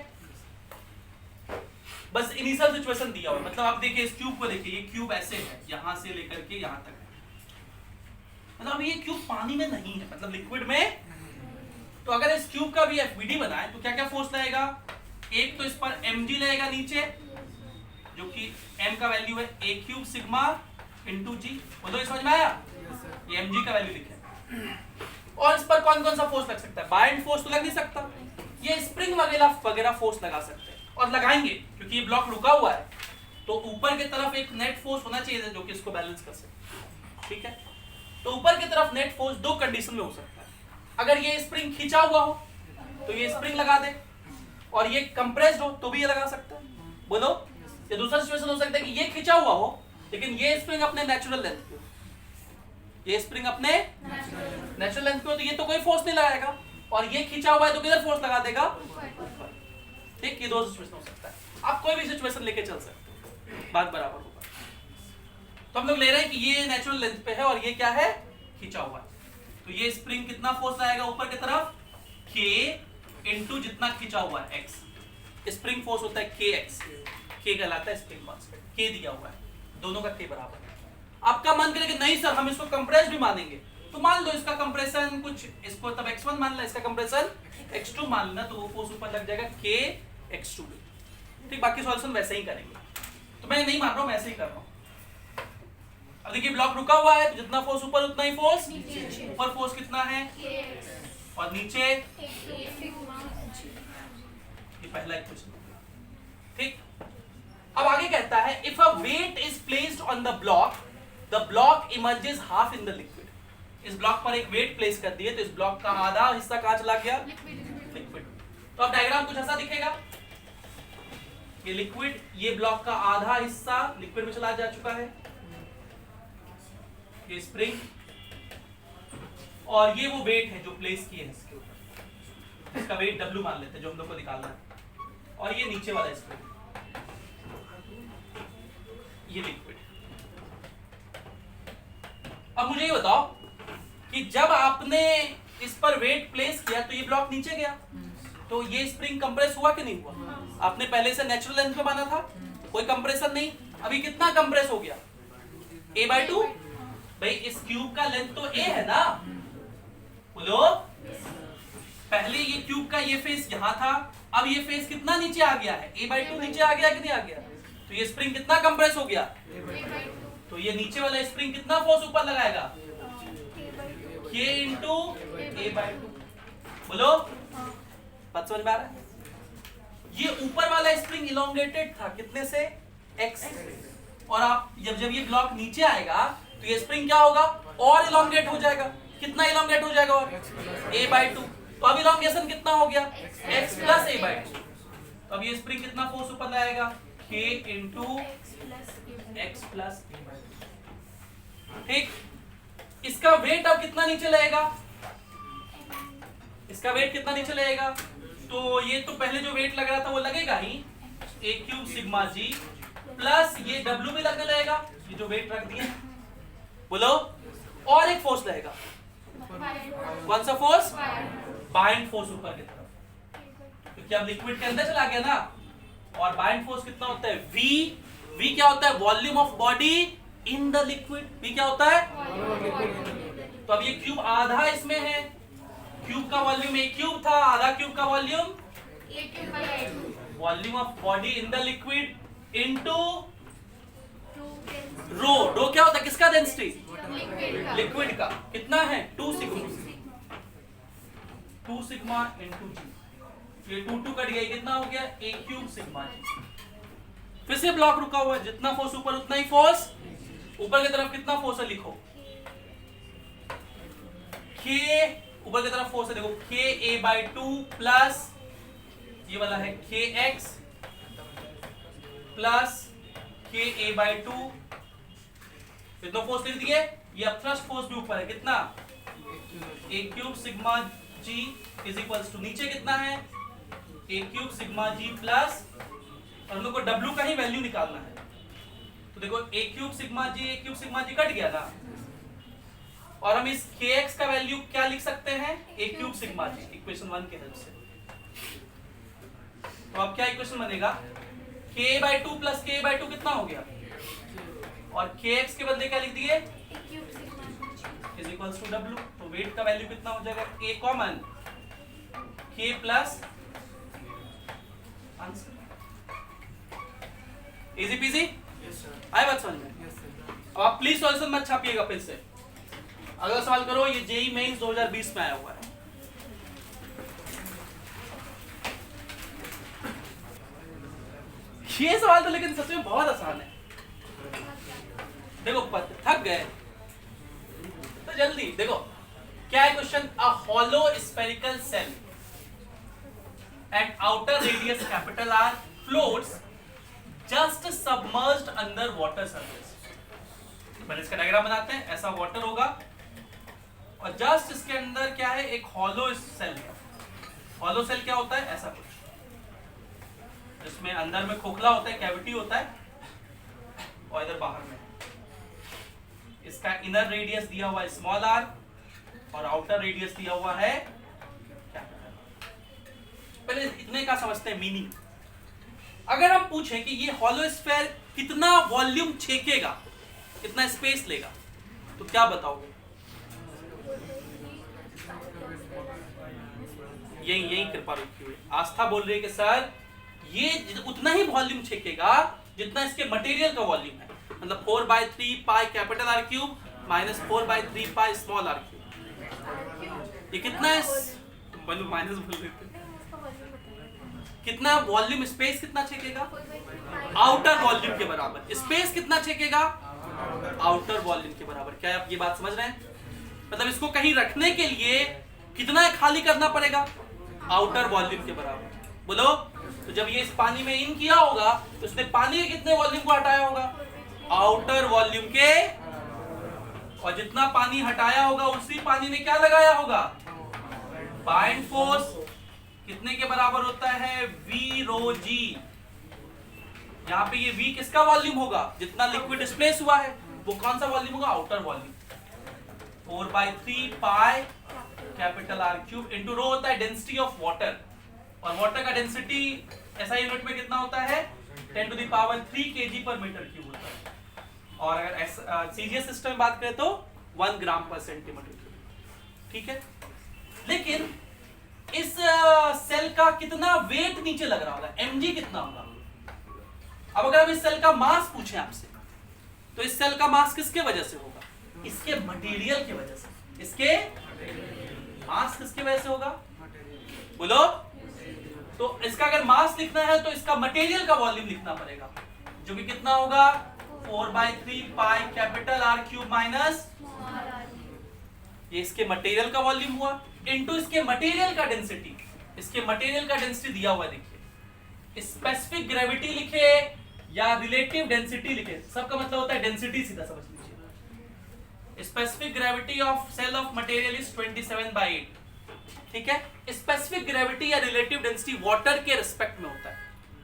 बस इनिशियल सिचुएशन दिया हुआ है। मतलब आप देखिए इस क्यूब को देखिए, ये क्यूब ऐसे है, यहां से लेकर के यहां तक है। मतलब ये क्यूब पानी में नहीं है, मतलब लिक्विड में। तो अगर इस क्यूब का भी एफबीडी बनाए तो क्या क्या फोर्स लगेगा? एक तो इस पर mg लगेगा नीचे, जो कि m का वैल्यू है a क्यूब सिग्मा इंटू जी। बोलो समझ में आया? ये mg का वैल्यू लिखे। और इस पर कौन कौन सा फोर्स लग सकता है? बाइंड फोर्स तो लग नहीं सकता, ये स्प्रिंग वगैरह फोर्स लगा सकते हैं, और लगाएंगे क्योंकि ये ब्लॉक रुका हुआ है। तो ऊपर की तरफ एक नेट फोर्स होना चाहिए जो कि इसको बैलेंस कर सके। ठीक है, तो ऊपर की तरफ नेट फोर्स दो कंडीशन में हो सकता है। अगर ये स्प्रिंग खींचा हुआ हो तो ये स्प्रिंग लगा दे, और ये कंप्रेस्ड हो तो भी ये लगा सकता है। बोलो, ये दूसरा सिचुएशन हो सकता है कि ये खींचा हुआ हो लेकिन ये स्प्रिंग अपने नेचुरल लेंथ पे हो, ये स्प्रिंग अपने नेचुरल लेंथ पे हो, तो ये तो कोई फोर्स नहीं लगाएगा, और ये खींचा हुआ है तो किधर फोर्स लगा देगा? ऊपर। ठीक, ये दो सिचुएशन हो सकता है। आप कोई भी सिचुएशन लेके चल सकते हो, बात बराबर होगा। तो हम लोग ले रहे हैं कि ये नेचुरल लेंथ पे है और ये क्या है? खींचा हुआ है। तो ये स्प्रिंग कितना फोर्स लाएगा ऊपर की तरफ? k इंटू जितना खींचा हुआ है x। स्प्रिंग फोर्स होता है kx, k कहलाता है स्प्रिंग कांस्टेंट, k दिया हुआ है, दोनों का k बराबर है। आपका मन करे कि नहीं सर हम इसको कंप्रेस भी मानेंगे, तो मान लो इसका कंप्रेशन कुछ, इसको तब x1 मान लो, इसका कंप्रेशन x2 मान लेना, तो वो फोर्स ऊपर लग जाएगा k x2। ठीक, बाकी सॉल्यूशन वैसे ही करेंगे। तो मैं नहीं मान रहा हूं, मैं ऐसे ही कर रहा हूं। अब देखिए ब्लॉक रुका हुआ है, तो जितना फोर्स ऊपर उतना ही फोर्स ऊपर। फोर्स कितना है? और नीचे ये पहला इक्वेशन। ठीक, अब आगे कहता है if a weight is placed on the block emerges half in the liquid. इस ब्लॉक पर एक वेट प्लेस कर दिए तो इस ब्लॉक का आधा हिस्सा कहां चला गया? लिक्विड। तो अब डायग्राम कुछ ऐसा दिखेगा, ये लिक्विड, ये ब्लॉक का आधा हिस्सा लिक्विड में चला जा चुका है, ये स्प्रिंग, और ये वो वेट है जो प्लेस किए हैं इसके ऊपर, इसका वेट W मान लेते हैं जो हम लोग को निकालना है, और ये नीचे वाला स्प्रिंग, ये लिक्विड। अब मुझे ये बताओ कि जब आपने इस पर वेट प्लेस किया तो ये ब्लॉक नीचे गया, तो ये स्प्रिंग कंप्रेस हुआ कि नहीं हुआ? आपने पहले से नेचुरल लेंथ पे माना था, कोई कंप्रेशन नहीं। अभी कितना कंप्रेस हो गया? a/2। भाई इस क्यूब का लेंथ तो a है ना, बोलो। पहले ये क्यूब का ये फेस यहाँ था, अब ये फेस कितना नीचे आ गया है? a/2 नीचे आ गया कि नहीं आ गया? तो ये स्प्रिंग कितना कंप्रेस हो गया? तो ये नीचे वाला स्प्रिंग कितना फोर्स ऊपर लगाएगा? k into a/2। बोलो, बात समझ में आ रहा है? ये ऊपर वाला स्प्रिंग इलोंगेटेड था कितने से? x। और आप जब ये ब्लॉक नीचे आएगा तो ये स्प्रिंग क्या होगा? और इलोंगेट हो जाएगा। कितना इलोंगेट हो जाएगा? और a/2। तो अब इलोंगेशन कितना हो गया? x plus a/2। तो अब ये स्प्रिंग कितना फोर्स ऊपर लाएगा? k into x plus a/2। ठीक। इसका वेट अब कितना नीचे लगेगा? इसका वेट कितना नीचे लगेगा? तो ये तो पहले जो वेट लग रहा था वो लगेगा ही, a³ सिग्मा g प्लस ये w भी लगने लगेगा, ये जो वेट रख दिए। बोलो, और एक फोर्स लगेगा। कौन सा फोर्स? बाइंड फोर्स ऊपर की तरफ, क्योंकि अब लिक्विड के अंदर चला गया ना। और बाइंड फोर्स कितना होता है? v क्या होता है? Volume of body in the liquid. v क्या होता है? तो अब ये क्यूब आधा इसमें है, क्यूब का वॉल्यूम a क्यूब था, आधा क्यूब का volume volume of body in the liquid into rho. Rho क्या होता है? किसका डेंसिटी? लिक्विड का। कितना है? 2 सिग्मा। 2 सिग्मा इनटू जी। ये 2 कट गया, कितना हो गया? a³ सिग्मा जी। फिर से ब्लॉक रुका हुआ है, जितना फोर्स ऊपर उतना ही फोर्स ऊपर की तरफ। कितना फोर्स है? लिखो k ऊपर की तरफ फोर्स है, देखो k a/2 प्लस ये वाला है kx प्लस k a/2। कितना फोर्स लिख दिए? ये अब थ्रस्ट फोर्स भी ऊपर है, कितना? a³ sigma g is equals to नीचे कितना है? a³ सिग्मा g प्लस, और हम लोग को w का ही वैल्यू निकालना है। तो देखो a³ सिग्मा g कट गया ना, और हम इस kx का वैल्यू क्या लिख सकते हैं? a³ सिग्मा g, इक्वेशन 1 के हेल्प से। तो अब क्या इक्वेशन बनेगा? k/2 प्लस k/2 कितना हो गया? और kx के बदले क्या लिख दिए? Is equals to w। तो वेट का वैल्यू कितना हो जाएगा? a common k plus answer. Easy peasy. आए बात समझ में? अब आप प्लीज सॉल्यूशन मत छापिएगा फिर से। अगला सवाल करो, ये जेईई मेंस 2020 में आया हुआ है। ये सवाल तो लेकिन सच में बहुत आसान है। देखो थक गए तो जल्दी देखो क्या है question. A hollow spherical shell eight outer radius capital R floats just submerged under water surface. पहले इसका डायग्राम बनाते हैं। ऐसा वाटर होगा और जस्ट इसके अंदर क्या है? एक हॉलो सेल है। हॉलो सेल क्या होता है? ऐसा कुछ जिसमें अंदर में खोखला होता है, कैविटी होता है, और इधर बाहर में इसका इनर रेडियस दिया हुआ है स्मॉल r और आउटर रेडियस दिया हुआ है कैपिटल। पहले इतने का समझते हैं मीनिंग। अगर हम पूछें कि ये हॉलो स्फीयर कितना वॉल्यूम छेकेगा, कितना स्पेस लेगा, तो क्या बताओगे? यही कृपा रखी हुई आस्था बोल रही है कि सर ये उतना ही वॉल्यूम छेकेगा जितना इसके मटेरियल का वॉल्यूम है। मतलब 4/3 pi capital R cube minus 4/3 pi small r cube. ये कितना है? माइनस बोल देते। कितना वॉल्यूम, स्पेस कितना छेकेगा? आउटर वॉल्यूम के बराबर। स्पेस कितना छेकेगा? आउटर वॉल्यूम के बराबर। क्या आप ये बात समझ रहे हैं? मतलब इसको कहीं रखने के लिए कितना खाली करना पड़ेगा? आउटर वॉल्यूम के बराबर। बोलो, तो जब ये इस पानी में इन किया होगा तो उसने पानी के कितने वॉल्यूम को हटाया होगा? आउटर वॉल्यूम के। और जितना पानी हटाया होगा उसी पानी ने क्या लगाया होगा? Bind force. कितने के बराबर होता है? v रो g। यहाँ पे ये v किसका वॉल्यूम होगा? जितना लिक्विड डिस्प्लेस हुआ है वो कौन सा वॉल्यूम होगा? Outer volume. 4/3 pi capital R cube into rho होता है डेंसिटी ऑफ वाटर। और वाटर का डेंसिटी SI यूनिट में कितना होता है 10 to the power 3 kg per meter cube होता है। और अगर CGS सिस्टम में बात करें तो 1 ग्राम पर सेंटीमीटर क्यूब। ठीक है, लेकिन इस सेल का कितना वेट नीचे लग रहा होगा, mg कितना होगा। अब अगर हम इस सेल का मास पूछें आपसे, तो इस सेल का मास किसके वजह से होगा, इसके मटेरियल की वजह से। इसके मास किसकी वजह से होगा, बोलो। तो इसका अगर मास लिखना है तो इसका मटेरियल का वॉल्यूम लिखना पड़ेगा, जो कि कितना होगा 4/3 pi capital R cube minus, ये इसके मटेरियल का वॉल्यूम हुआ, इनटू इसके मटेरियल का डेंसिटी। इसके मटेरियल का डेंसिटी दिया हुआ है, देखिए स्पेसिफिक ग्रेविटी लिखे या रिलेटिव डेंसिटी लिखे, सबका मतलब होता है डेंसिटी, सीधा समझ लीजिए। Specific gravity of cell of material is 27/8। ठीक है, स्पेसिफिक ग्रेविटी या रिलेटिव डेंसिटी वाटर के रिस्पेक्ट में होता है।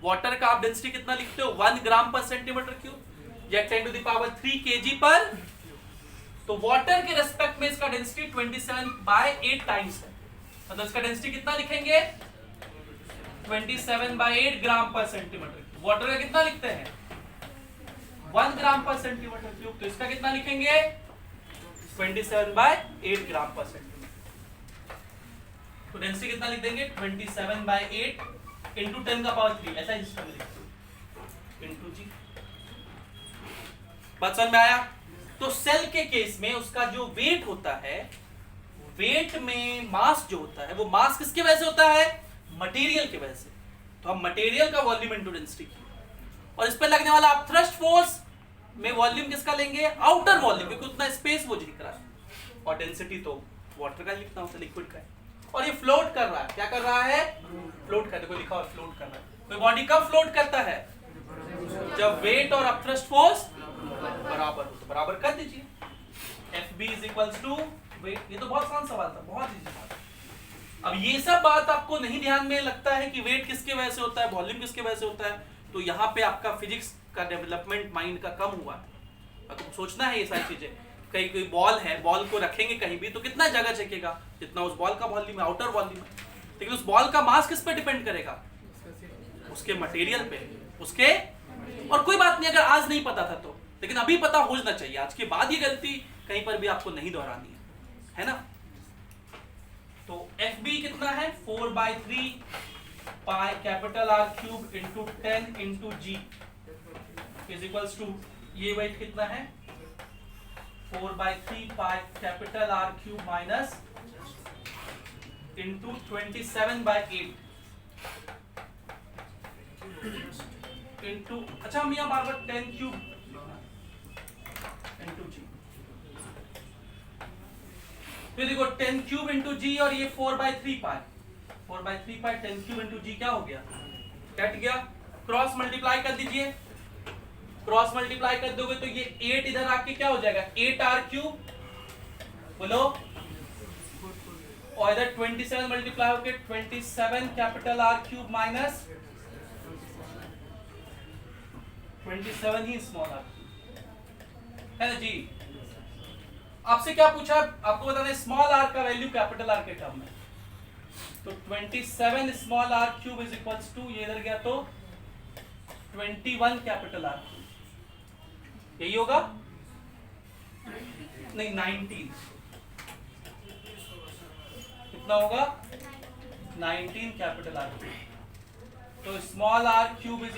वाटर का आप डेंसिटी कितना लिखते हो 1 ग्राम पर सेंटीमीटर क्यूब या 10 to the power 3 kg पर। तो वाटर के रिस्पेक्ट में इसका डेंसिटी 27/8 टाइम्स है, मतलब इसका डेंसिटी कितना लिखेंगे 27/8 ग्राम पर सेंटीमीटर। वाटर का कितना लिखते हैं 1 ग्राम पर सेंटीमीटर क्यूब, तो इसका कितना लिखेंगे 27/8 ग्राम पर सेंटीमीटर। तो डेंसिटी कितना लिख देंगे 27/8 इंटू 10 का पावर 3, ऐसा सिस्टम लिखते इंटू जी। बात समझ में आया। तो सेल के केस में उसका जो वेट होता है, वेट में मास जो होता है, वो मास किसकी वजह से होता है, मटेरियल की वजह से। तो हम मटेरियल का वॉल्यूम इंटू डेंसिटी की, और इस पर लगने वाला आप थ्रस्ट फोर्स में वॉल्यूम किसका लेंगे, आउटर वॉल्यूम, क्योंकि उतना स्पेस वो दिख रहा है। और डेंसिटी तो वाटर का लिखना होता है, लिक्विड का है। और ये फ्लोट कर रहा है, क्या कर रहा है, फ्लोट कर, देखो लिखा हुआ फ्लोट कर रहा है। कोई बॉडी कब फ्लोट करता है, जब वेट और अपथ्रस्ट फोर्स बराबर हो। तो बराबर कर दीजिए, FB = वेट। ये तो बहुत आसान सवाल था, बहुत इजी बात। अब ये सब बात आपको नहीं ध्यान में लगता है कि वेट किसके वजह से होता है, वॉल्यूम किसके वजह से होता है, तो यहाँ पे आपका फिजिक्स का डेवलपमेंट माइंड का कम हुआ है। तो सोचना है ये सारी चीजें। कहीं कोई बॉल है, बॉल को रखेंगे कहीं भी तो कितना जगह चकेगा, जितना उस बॉल का वॉल्यूम है, आउटर वॉल्यूम है। लेकिन उस बॉल का मास किस पे डिपेंड करेगा, उसके मटेरियल पे, उसके। और कोई बात नहीं अगर आज नहीं पता था तो, लेकिन अभी पता होना चाहिए। आज के बाद ये गलती कहीं पर भी आपको नहीं दोहरानी है ना। तो FB कितना है 4/3 pi capital R cube into 10 into G = ये वेट कितना है 4/3 pi capital R cube minus into 27/8 into, अच्छा हम यहाँ बार 10 क्यूब इंटू G। फिर देखो 10 क्यूब इंटू G और ये 4/3 पाई, 4/3 पाई 10 क्यूब इंटू G क्या हो गया, कट गया। क्रॉस मल्टीप्लाई कर दीजिए, क्रॉस मल्टीप्लाई कर दोगे तो ये 8 इधर आके क्या हो जाएगा 8R क्यूब, बोलो। और इधर 27 मल्टीप्लाई होके 27 कैपिटल R क्यूब माइनस 27 ही स्मॉल R है ना जी। आपसे क्या पूछा, आपको बताना है स्मॉल r का वैल्यू कैपिटल R के टर्म में। तो 27 स्मॉल r क्यूब = ये इधर गया तो 21 कैपिटल R, यही होगा नहीं 19, कितना होगा 19 कैपिटल R। तो small r cube =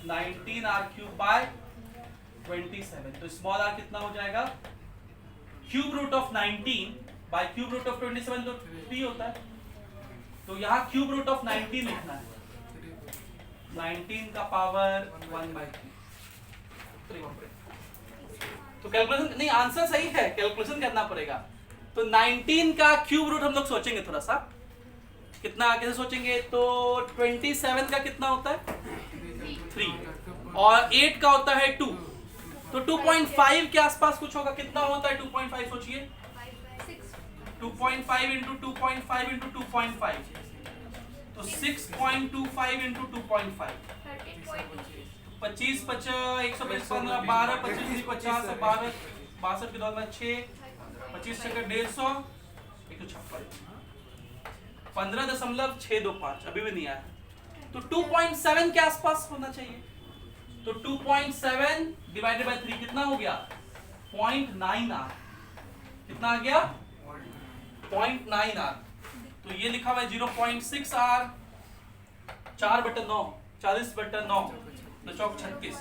19 R cube by 27। तो स्मॉल r कितना हो जाएगा, cube root of 19 by cube root of 27 तो 3 होता है। तो यहाँ क्यूब रूट ऑफ 19 लिखना है, 19 का पावर 1/3। तो कैलकुलेशन नहीं, आंसर सही है, कैलकुलेशन करना पड़ेगा। तो 19 का क्यूब रूट हम लोग सोचेंगे थोड़ा सा, कितना कैसे सोचेंगे, तो 27 का कितना होता है 3 और 8 का होता है 2, तो 2.5 के आसपास कुछ होगा। कितना होता है 2.5 सोचिए, 2.5 इंटू 2.5 इंटू 2.5 तो 6.25 इंटू 2.5 25 125 12 25 50 12 62 के दौर में 6 25 150 156 15.625 अभी भी नहीं आया, तो 2.7 के आसपास होना चाहिए। तो 2.7 डिवाइडेड बाय 3 कितना हो गया? 0.9 आर। कितना आ गया? 0.9 आर। तो ये लिखा हुआ है 0.6 आर, 4/9, 40/9, तो चौक 36।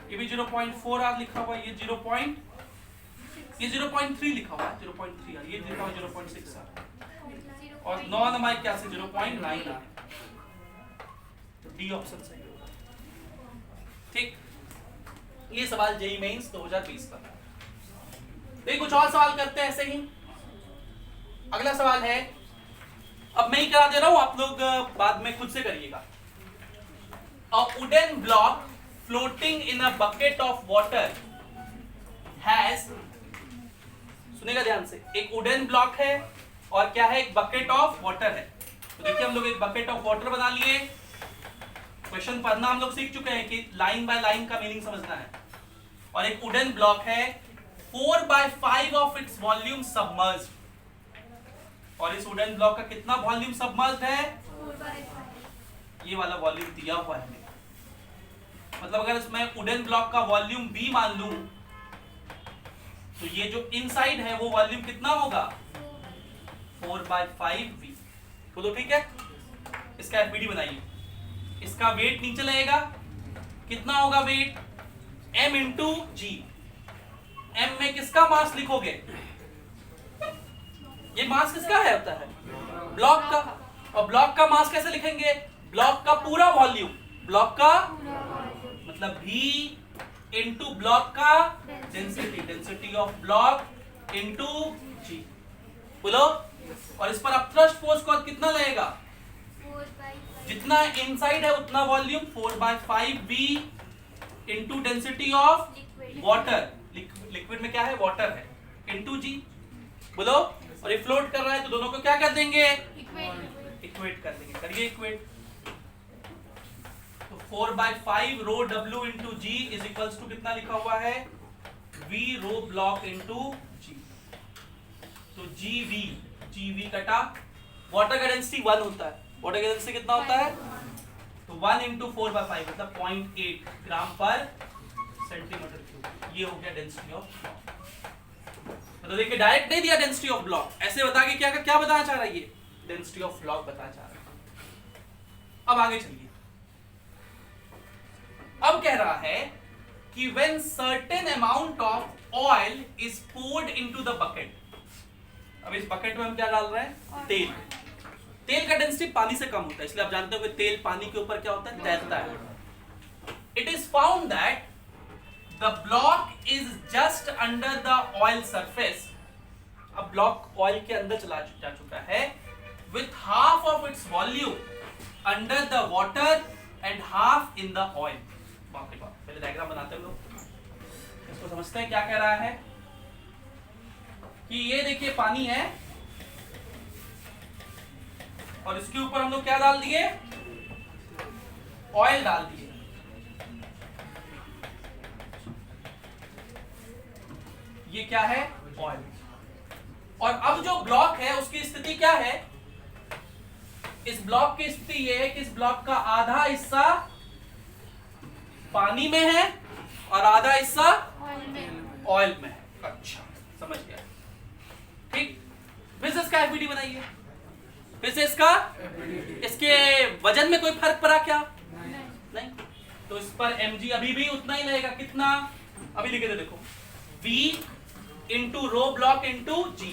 ये भी 0.4 आर लिखा हुआ है, ये 0.3 लिखा हुआ है, 0.3 आर, ये लिखा हुआ है 0.6 आर, और 9 नंबर क्या से 0.9 आर। तो डी ऑप्शन सही होगा। ठीक, ये सवाल जेईई मेंस 2020 का। देखिए कुछ और सवाल करते हैं ऐसे ही। अगला सवाल है, अब मैं ही करा दे रहा हूं, आप लोग बाद में खुद से करिएगा। A wooden block floating in a bucket of water has, सुनेगा ध्यान से, एक वुडन ब्लॉक है और क्या है? एक बकेट ऑफ वाटर है। तो देखिए हम लोग एक बकेट ऑफ वाटर बना लिए। क्वेश्चन पढ़ना हम लोग सीख चुके हैं कि लाइन बाय लाइन का मीनिंग समझना है। और एक वुडन ब्लॉक है, 4/5 ऑफ इट्स वॉल्यूम सबमर्ज्ड। और इस वुडन ब्लॉक का कितना वॉल्यूम सबमर्ज्ड है? 4/5। ये वाला वॉल्यूम दिया हुआ है हमें। मतलब अगर इसमें वुडन ब्लॉक का वॉल्यूम B मान लूं, तो ये जो इनसाइड है वो वॉल्यूम कितना होगा? 4/5V। बोलो ठीक है। इसका एफबीडी बनाइए। इसका वेट नीचे लगेगा, कितना होगा weight? M into G। M में किसका मास लिखोगे? ये मास किसका है होता है? ब्लॉक का। और ब्लॉक का मास कैसे लिखेंगे? ब्लॉक का पूरा वॉल्यूम, ब्लॉक का मतलब V इंटू ब्लॉक का density, density of block into G। बोलो। और इस पर अब थ्रस्ट फोर्स को कितना लगेगा? 4/5। जितना इनसाइड है उतना volume, 4/5V into density of water, liquid में क्या है? वाटर है, इंटू G। बोलो। और ये फ्लोट कर रहा है तो दोनों को क्या कर देंगे? इक्वेट कर देंगे। करिए इक्वेट। तो 4/5 rho W into G is equals to कितना लिखा हुआ है? V rho block into G। तो GV कटा, वाटर का डेंसिटी 1 होता है, वाटर का डेंसिटी कितना होता है? तो 1 इंटू 4/5 मतलब 0.8 ग्राम पर सेंटीमीटर क्यूब। ये हो गया डेंसिटी ऑफ ब्लॉक। तो देखिए डायरेक्ट नहीं दिया डेंसिटी ऑफ ब्लॉक, ऐसे बता के क्या बताना चाह रहा है? ये डेंसिटी ऑफ ब्लॉक बताना चाह रहा है। अब आगे चलिए। अब कह रहा है कि when certain amount of oil is poured into the bucket। अब इस बकेट में हम क्या डाल रहे हैं? तेल। तेल का डेंसिटी पानी से कम होता है, इसलिए आप जानते हो कि तेल पानी के ऊपर क्या होता है? तैरता है। It is found that the block is just under the oil surface। अब ब्लॉक ऑयल के अंदर जा चुका है, with half of its volume under the water and half in the oil। बाप रे बाप, पहले डायग्राम बनाते हैं लोग, इसको समझते हैं क्या कह रहा है। कि ये देखिए पानी है और इसके ऊपर हम लोग क्या डाल दिए? ऑयल डाल दिए। ये क्या है? ऑयल। और अब जो ब्लॉक है उसकी स्थिति क्या है? इस ब्लॉक की स्थिति ये है कि इस ब्लॉक का आधा हिस्सा पानी में है और आधा हिस्सा ऑयल में है। अच्छा, समझ गया। ठीक, फिर से इसका एफबीडी बनाइए। फिर से इसके वजन में कोई फर्क पड़ा क्या? नहीं। तो इस पर mg अभी भी उतना ही लगेगा। कितना? अभी लिखे थे देखो, V into rho block into G।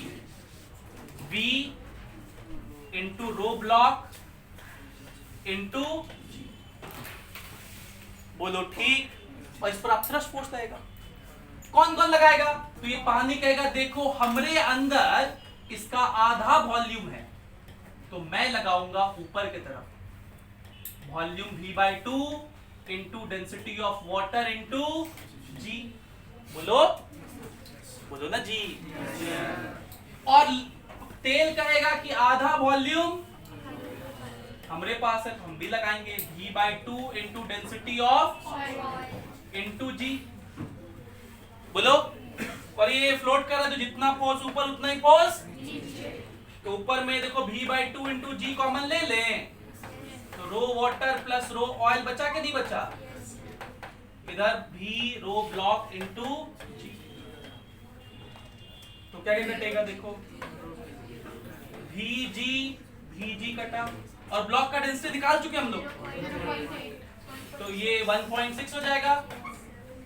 V into rho block into G। बोलो ठीक। और इस पर आप थ्रस्ट फोर्स लगेगा। कौन कौन लगाएगा? तो ये पानी कहेगा देखो हमरे अंदर इसका आधा वॉल्यूम है, तो मैं लगाऊंगा ऊपर की तरफ volume V/2 into density of water into G। बोलो, बोलो ना जी। और तेल कहेगा कि आधा वॉल्यूम हमारे पास है तो हम भी लगाएंगे V/2 into density of into G। बोलो। और ये फ्लोट कर रहा है तो जितना फोर्स ऊपर उतना ही फोर्स। तो ऊपर में देखो V/2 इंटू जी कॉमन ले लें, तो रो वाटर प्लस रो ऑयल बचा कि नहीं बचा? इधर V रो ब्लॉक इंटू जी, तो क्या कटेगा देखो, VG कटा, और ब्लॉक का डेंसिटी निकाल चुके हम लोग, तो ये 1.6 हो जाएगा,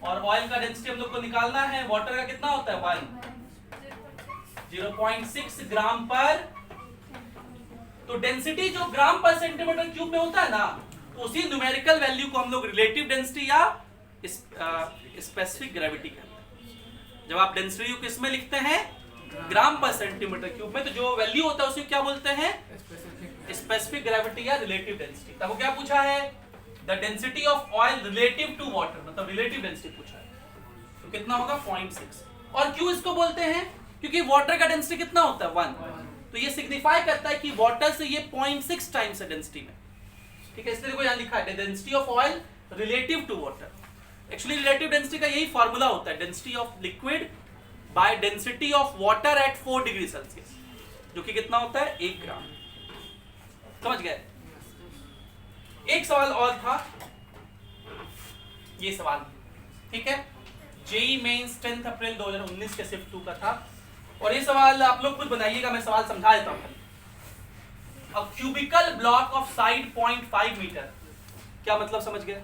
और ऑयल का डेंसिटी हम लोग को निकालना है, वाटर का कितना होता है 0.6 ग्राम पर, तो डेंसिटी जो ग्राम पर सेंटीमीटर क्यूब में होता है ना, तो उसी न्यूमेरिकल वैल्यू को हम लोग रिलेटिव डेंसिटी या स्पेसिफिक ग्रेविटी कहते हैं। जब आप डेंसिटी को किस में लिखते हैं, ग्राम पर सेंटीमीटर क्यूब में, तो जो वैल्यू होता है उसे क्या बोलते हैं, स्पेसिफिक ग्रेविटी या रिलेटिव डेंसिटी। तब वो क्या पूछा है, the density of oil relative to water, मतलब रिलेटिव डेंसिटी पूछा है, तो कितना होगा 0.6। और क्यों इसको बोलते हैं, क्योंकि वाटर का डेंसिटी कितना होता है 1, तो ये सिग्निफाई करता है कि वाटर से ये 0.6 टाइम्स है डेंसिटी में, ठीक है। इसलिए देखो यहाँ लिखा है density of oil relative to water. Actually relative density का यही फार्मूला होता है, density of liquid by density of water at 4 degree Celsius, जो कि कितना होता है 1 ग्राम। समझ गए? एक सवाल और था, ये सवाल, ठीक है, जेई मेंस 10 अप्रैल 2019 के शिफ्ट 2 का था, और ये सवाल आप लोग खुद बनाइएगा, मैं सवाल समझा देता हूं। A cubical block of side 0.5 metre, क्या मतलब समझ गए?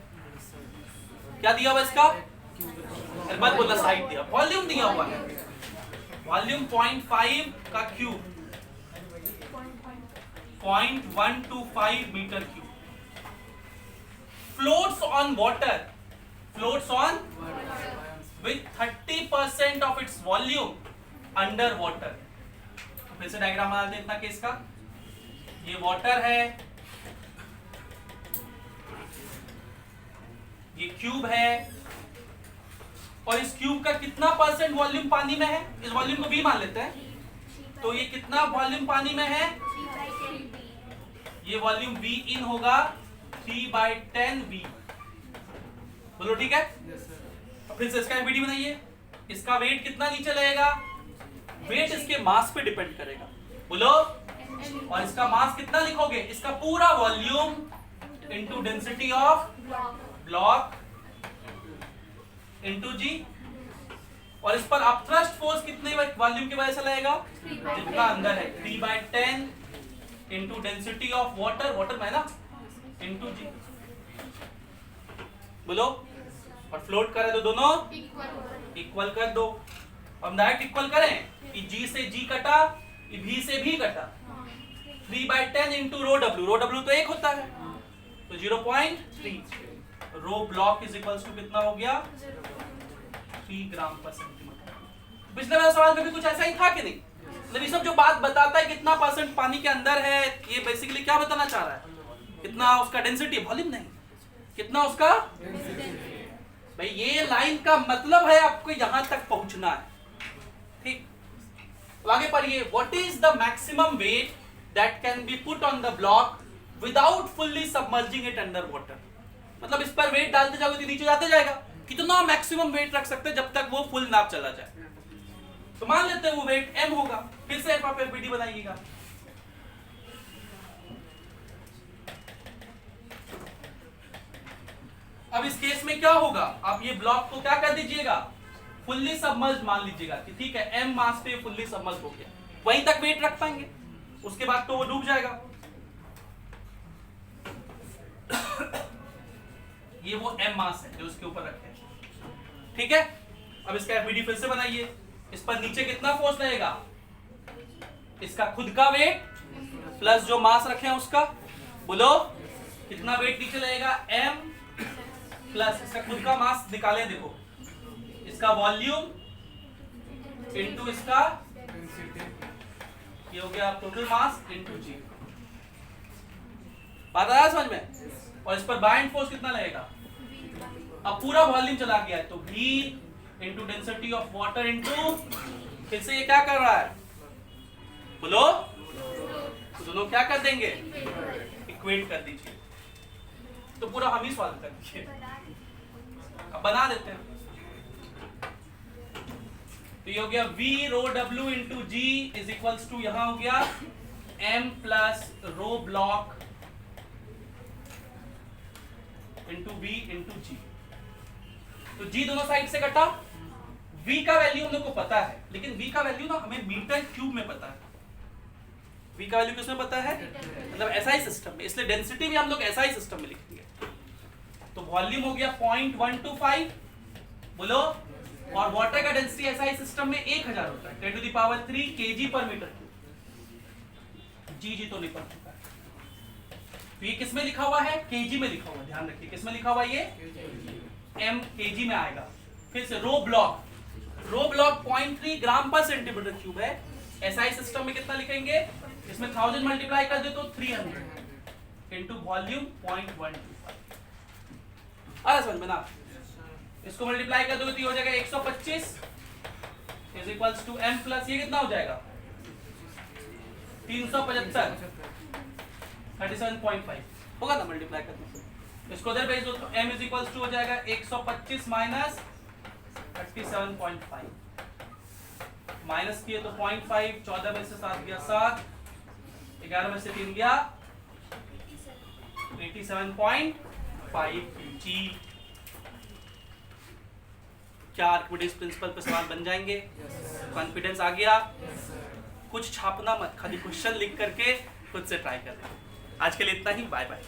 क्या दिया हुआ इसका, मत बोलना साइड दिया, वॉल्यूम दिया हुआ है, वॉल्यूम 0.5 का cube, 0.125 metre cube, floats on water, floats on with 30% of its volume under water. फिर से डायग्राम बना देते हैं इतना केस का, ये वाटर है, ये क्यूब है, और इस क्यूब का कितना परसेंट वॉल्यूम पानी में है, इस वॉल्यूम को V मान लेते हैं, तो ये कितना वॉल्यूम पानी में है, ये वॉल्यूम V इन होगा 3/10 V, बोलो ठीक है। तो फिर से इसका वीडियो बनाइए, इसका वेट कितना नीचे लगेगा, वेट इसके मास पे डिपेंड करेगा, बोलो, और इसका मास कितना लिखोगे, इसका पूरा volume into density of block into g, और इस पर अपथ्रस्ट फोर्स कितने वॉल्यूम की वजह से लगेगा, जितना अंदर है, 3/10 into density of water, water में है ना, इनटू जी, बोलो, और फ्लोट करे तो दोनों इक्वल कर दो, हम डायरेक्ट इक्वल करें कि G से G कटा, V से V कटा, 3/10 इंटू रो W तो 1 होता है, तो 0.3, रो ब्लॉक इज इक्वल्स टू कितना हो गया 3 ग्राम पर सेंटीमीटर। पिछले वाले सवाल में भी कुछ ऐसा ही था कि नहीं, मतलब ये सब जो बात बताता है कितना परसेंट पानी के अंदर है, ये बेसिकली क्या बताना चाह रहा है, कितना उसका डेंसिटी, वॉल्यूम नहीं, कितना उसका भाई, ये लाइन का मतलब है आपको यहां तक पहुंचना है, ठीक। आगे पढ़िए, what is the maximum weight that can be put on the block without fully submerging it under water, मतलब इस पर वेट डालते जाओगे तो नीचे जाते जाएगा, कितना मैक्सिमम वेट रख सकते हैं जब तक वो फुल नाप चला जाए, तो मान लेते हैं वो वेट m होगा। फिर से आप एफबीडी बनाइएगा, अब इस केस में क्या होगा, आप ये ब्लॉक को क्या कर दीजिएगा, फुल्ली सबमर्ज मान लीजिएगा कि ठीक है m मास पे फुल्ली सबमर्ज हो गया, वहीं तक वेट रख पाएंगे, उसके बाद तो वो डूब जाएगा। ये वो m मास है जो उसके ऊपर रखे हैं, ठीक है। अब इसका एफबीडी फिर से बनाइए, इस पर नीचे कितना फोर्स लगेगा, इसका खुद का वेट प्लस जो मास रखे हैं उसका, बोलो कितना वेट नीचे लगेगा, m प्लस इसका खुद का मास निकालें, देखो इसका वॉल्यूम इनटू इसका, ये हो गया टोटल मास इनटू जी, बात आया समझ में। और इस पर बाइंड फोर्स कितना लगेगा, अब पूरा वॉल्यूम चला गया है, तो V into density of water into, फिर से ये क्या कर रहा है, बोलो, तो दोनों क्या कर देंगे, इक्वेट कर दीजिए, तो पूरा हम ही सॉल्व कर दीजिए, अब बना देते हैं। तो ये हो गया V rho W into g is equals to, यहां हो गया m plus rho block into v into g। तो g दोनों साइड से कटा, v का वैल्यू हम लोग को पता है, लेकिन v का वैल्यू ना हमें मीटर क्यूब में पता है। v का वैल्यू किसमें पता है? मतलब एसआई सिस्टम में, इसलिए डेंसिटी भी हम लोग एसआई सिस्टम में लिखेंगे। तो वॉल्यूम हो गया 0.125, बोलो, और वाटर का डेंसिटी एसआई सिस्टम में 1000 होता है, 10⁻³ kg पर मीटर क्यूब। जी तो निकल चुका है। तो ये किस में लिखा हुआ है? केजी में लिखा हुआ है, ध्यान रखिए किस में लिखा हुआ है ये? m केजी में आएगा। फिर से रो ब्लॉक 0.3 ग्राम पर सेंटीमीटर क्यूब है। एसआई सिस्टम में कितना लिखेंगे? इसमें 1000 मल्टीप्लाई कर दे तो 300 इंटू वॉल्यूम 0.125। आ समझ में ना? इसको मल्टीप्लाई कर दो तो हो जाएगा 125 is equals to m plus ये कितना हो जाएगा? 375 37.5 होगा ना मल्टीप्लाई करने। इसको उधर भेज दो तो m इज इक्वल्स टू हो जाएगा 125 माइनस 37.5, माइनस किए तो 0.5, 14 में से 7 गया 7, 11 में से 3 गया 87.5 g। क्या आर्किमिडीज प्रिंसिपल पे सवाल बन जाएंगे? कॉन्फिडेंस आ गया? कुछ छापना मत, खाली क्वेश्चन लिख करके खुद से ट्राई कर लें। आज के लिए इतना ही, बाय बाय।